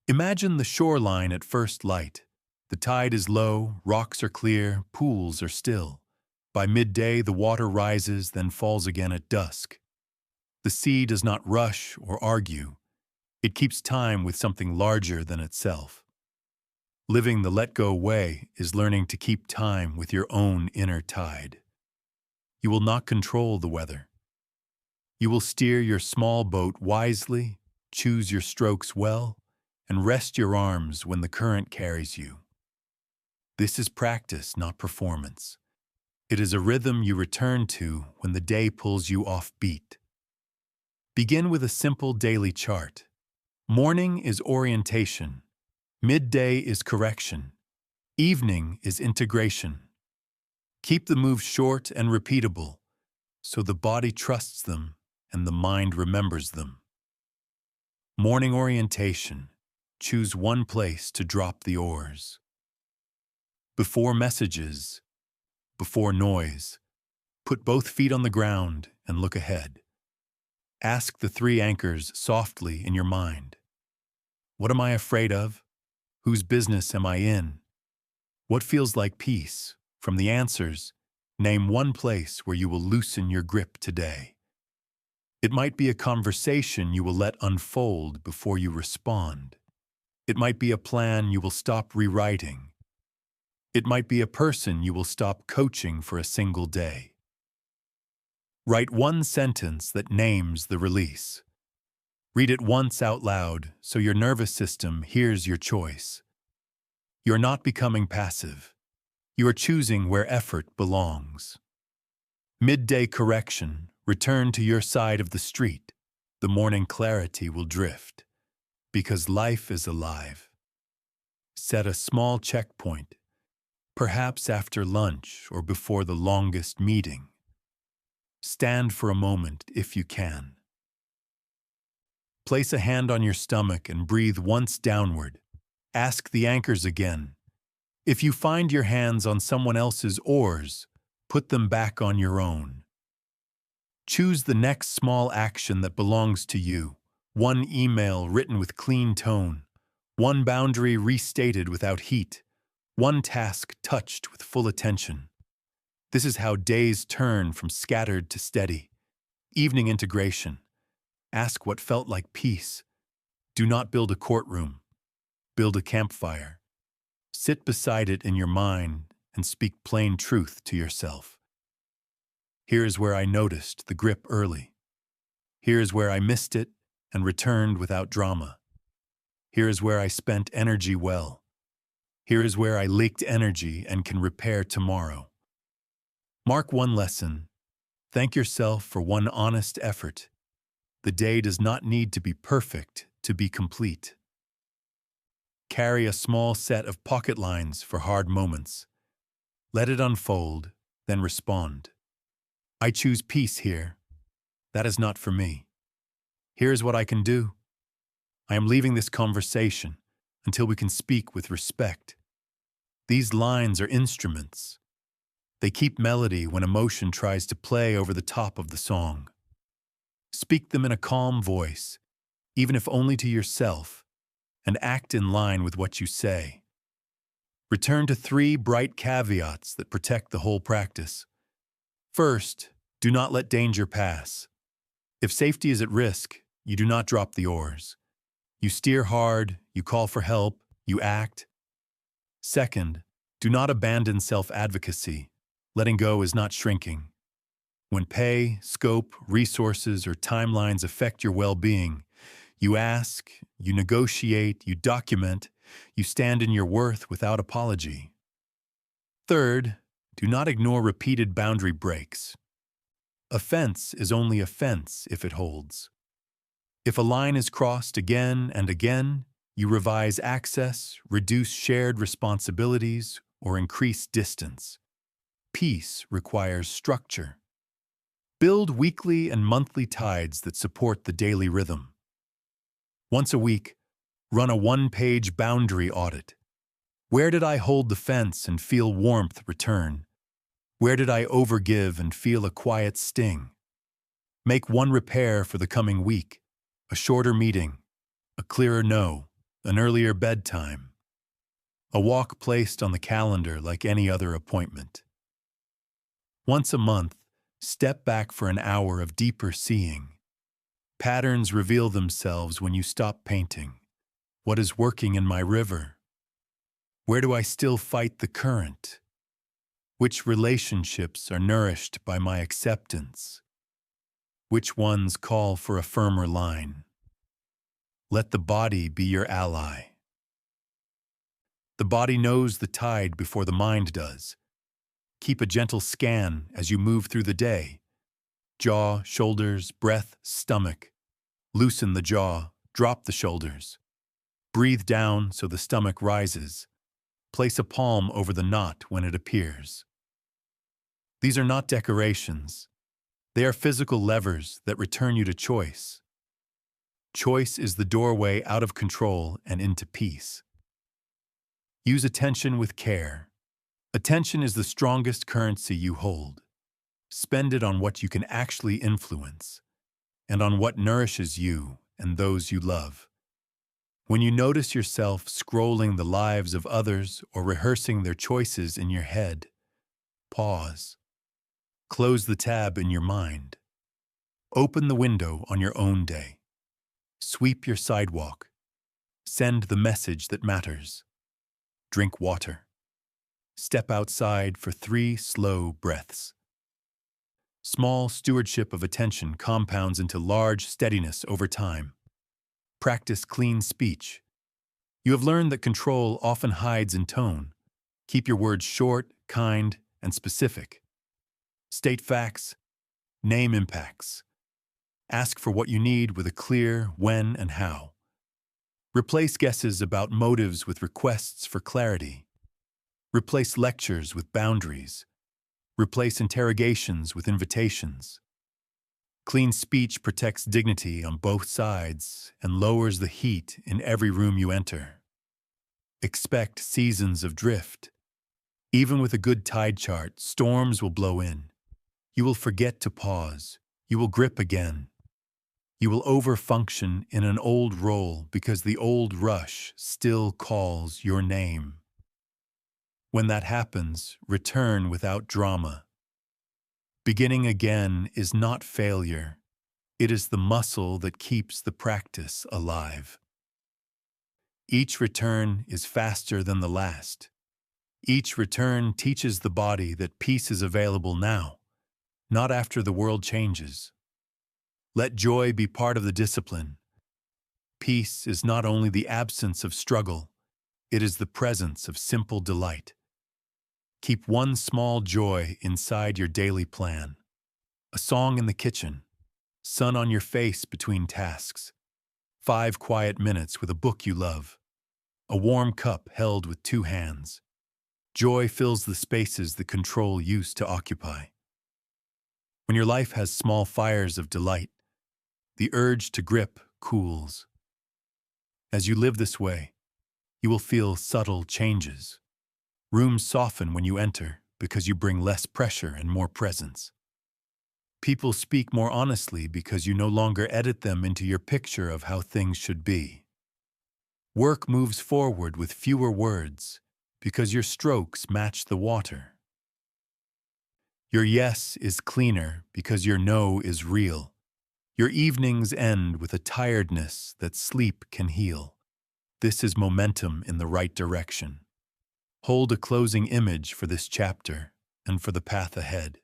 Imagine the shoreline at first light. The tide is low, rocks are clear, pools are still. By midday, the water rises, then falls again at dusk. The sea does not rush or argue. It keeps time with something larger than itself. Living the let-go way is learning to keep time with your own inner tide. You will not control the weather. You will steer your small boat wisely, choose your strokes well, and rest your arms when the current carries you. This is practice, not performance. It is a rhythm you return to when the day pulls you off beat. Begin with a simple daily chart. Morning is orientation. Midday is correction. Evening is integration. Keep the moves short and repeatable, so the body trusts them and the mind remembers them. Morning orientation. Choose one place to drop the oars. Before messages, before noise, put both feet on the ground and look ahead. Ask the three anchors softly in your mind. What am I afraid of? Whose business am I in? What feels like peace? From the answers, name one place where you will loosen your grip today. It might be a conversation you will let unfold before you respond. It might be a plan you will stop rewriting. It might be a person you will stop coaching for a single day. Write one sentence that names the release. Read it once out loud so your nervous system hears your choice. You're not becoming passive. You are choosing where effort belongs. Midday correction. Return to your side of the street. The morning clarity will drift, because life is alive. Set a small checkpoint, perhaps after lunch or before the longest meeting. Stand for a moment if you can. Place a hand on your stomach and breathe once downward. Ask the anchors again. If you find your hands on someone else's oars, put them back on your own. Choose the next small action that belongs to you. One email written with clean tone. One boundary restated without heat. One task touched with full attention. This is how days turn from scattered to steady. Evening integration. Ask what felt like peace. Do not build a courtroom. Build a campfire. Sit beside it in your mind and speak plain truth to yourself. Here is where I noticed the grip early. Here is where I missed it and returned without drama. Here is where I spent energy well. Here is where I leaked energy and can repair tomorrow. Mark one lesson. Thank yourself for one honest effort. The day does not need to be perfect to be complete. Carry a small set of pocket lines for hard moments. Let it unfold, then respond. I choose peace here. That is not for me. Here is what I can do. I am leaving this conversation until we can speak with respect. These lines are instruments. They keep melody when emotion tries to play over the top of the song. Speak them in a calm voice, even if only to yourself, and act in line with what you say. Return to 3 bright caveats that protect the whole practice. First, do not let danger pass. If safety is at risk, you do not drop the oars. You steer hard, you call for help, you act. Second, do not abandon self-advocacy. Letting go is not shrinking. When pay, scope, resources, or timelines affect your well-being, you ask, you negotiate, you document, you stand in your worth without apology. Third, do not ignore repeated boundary breaks. A fence is only a fence if it holds. If a line is crossed again and again, you revise access, reduce shared responsibilities, or increase distance. Peace requires structure. Build weekly and monthly tides that support the daily rhythm. Once a week, run a one-page boundary audit. Where did I hold the fence and feel warmth return? Where did I overgive and feel a quiet sting? Make one repair for the coming week, a shorter meeting, a clearer no, an earlier bedtime, a walk placed on the calendar like any other appointment. Once a month, step back for an hour of deeper seeing. Patterns reveal themselves when you stop painting. What is working in my river? Where do I still fight the current? Which relationships are nourished by my acceptance? Which ones call for a firmer line? Let the body be your ally. The body knows the tide before the mind does. Keep a gentle scan as you move through the day. Jaw, shoulders, breath, stomach. Loosen the jaw, drop the shoulders. Breathe down so the stomach rises. Place a palm over the knot when it appears. These are not decorations. They are physical levers that return you to choice. Choice is the doorway out of control and into peace. Use attention with care. Attention is the strongest currency you hold. Spend it on what you can actually influence, and on what nourishes you and those you love. When you notice yourself scrolling the lives of others or rehearsing their choices in your head, pause. Close the tab in your mind. Open the window on your own day. Sweep your sidewalk. Send the message that matters. Drink water. Step outside for 3 slow breaths. Small stewardship of attention compounds into large steadiness over time. Practice clean speech. You have learned that control often hides in tone. Keep your words short, kind, and specific. State facts. Name impacts. Ask for what you need with a clear when and how. Replace guesses about motives with requests for clarity. Replace lectures with boundaries. Replace interrogations with invitations. Clean speech protects dignity on both sides and lowers the heat in every room you enter. Expect seasons of drift. Even with a good tide chart, storms will blow in. You will forget to pause. You will grip again. You will overfunction in an old role because the old rush still calls your name. When that happens, return without drama. Beginning again is not failure. It is the muscle that keeps the practice alive. Each return is faster than the last. Each return teaches the body that peace is available now, not after the world changes. Let joy be part of the discipline. Peace is not only the absence of struggle, it is the presence of simple delight. Keep one small joy inside your daily plan. A song in the kitchen, sun on your face between tasks, 5 quiet minutes with a book you love, a warm cup held with 2 hands. Joy fills the spaces that control used to occupy. When your life has small fires of delight, the urge to grip cools. As you live this way, you will feel subtle changes. Rooms soften when you enter because you bring less pressure and more presence. People speak more honestly because you no longer edit them into your picture of how things should be. Work moves forward with fewer words because your strokes match the water. Your yes is cleaner because your no is real. Your evenings end with a tiredness that sleep can heal. This is momentum in the right direction. Hold a closing image for this chapter and for the path ahead.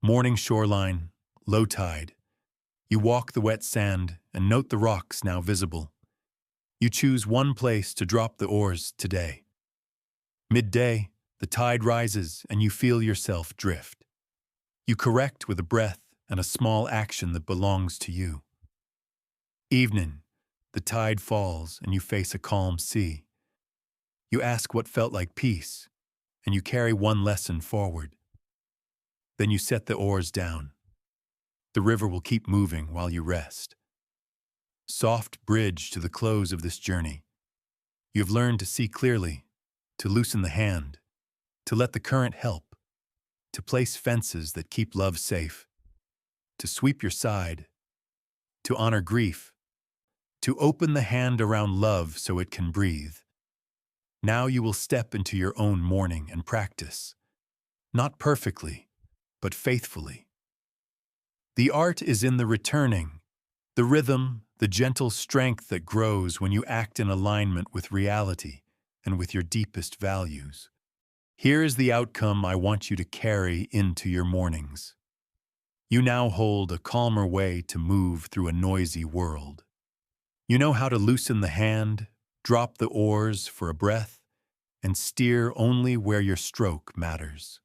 Morning shoreline, low tide. You walk the wet sand and note the rocks now visible. You choose one place to drop the oars today. Midday, the tide rises and you feel yourself drift. You correct with a breath and a small action that belongs to you. Evening, the tide falls and you face a calm sea. You ask what felt like peace, and you carry one lesson forward. Then you set the oars down. The river will keep moving while you rest. Soft bridge to the close of this journey. You have learned to see clearly, to loosen the hand, to let the current help, to place fences that keep love safe, to sweep your side, to honor grief, to open the hand around love so it can breathe. Now you will step into your own morning and practice, not perfectly, but faithfully. The art is in the returning, the rhythm, the gentle strength that grows when you act in alignment with reality and with your deepest values. Here is the outcome I want you to carry into your mornings. You now hold a calmer way to move through a noisy world. You know how to loosen the hand, drop the oars for a breath, and steer only where your stroke matters.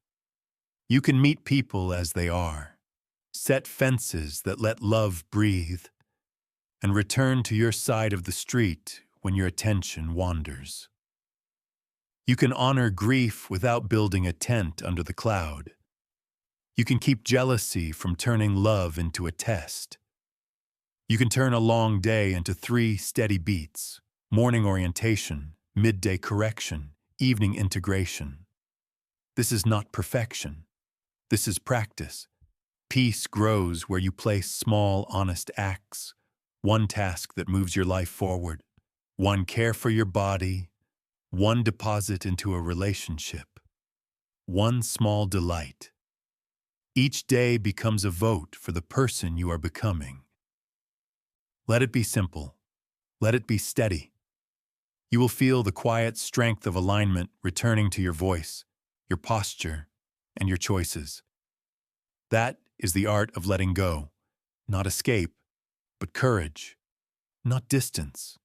You can meet people as they are, set fences that let love breathe, and return to your side of the street when your attention wanders. You can honor grief without building a tent under the cloud. You can keep jealousy from turning love into a test. You can turn a long day into 3 steady beats: morning orientation, midday correction, evening integration. This is not perfection. This is practice. Peace grows where you place small, honest acts, one task that moves your life forward, one care for your body, one deposit into a relationship, one small delight. Each day becomes a vote for the person you are becoming. Let it be simple. Let it be steady. You will feel the quiet strength of alignment returning to your voice, your posture, and your choices. That is the art of letting go, not escape, but courage, not distance,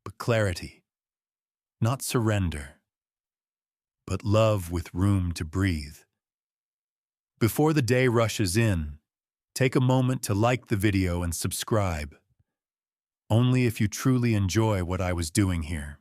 but clarity, not surrender, but love with room to breathe. Before the day rushes in, take a moment to like the video and subscribe. Only if you truly enjoy what I was doing here.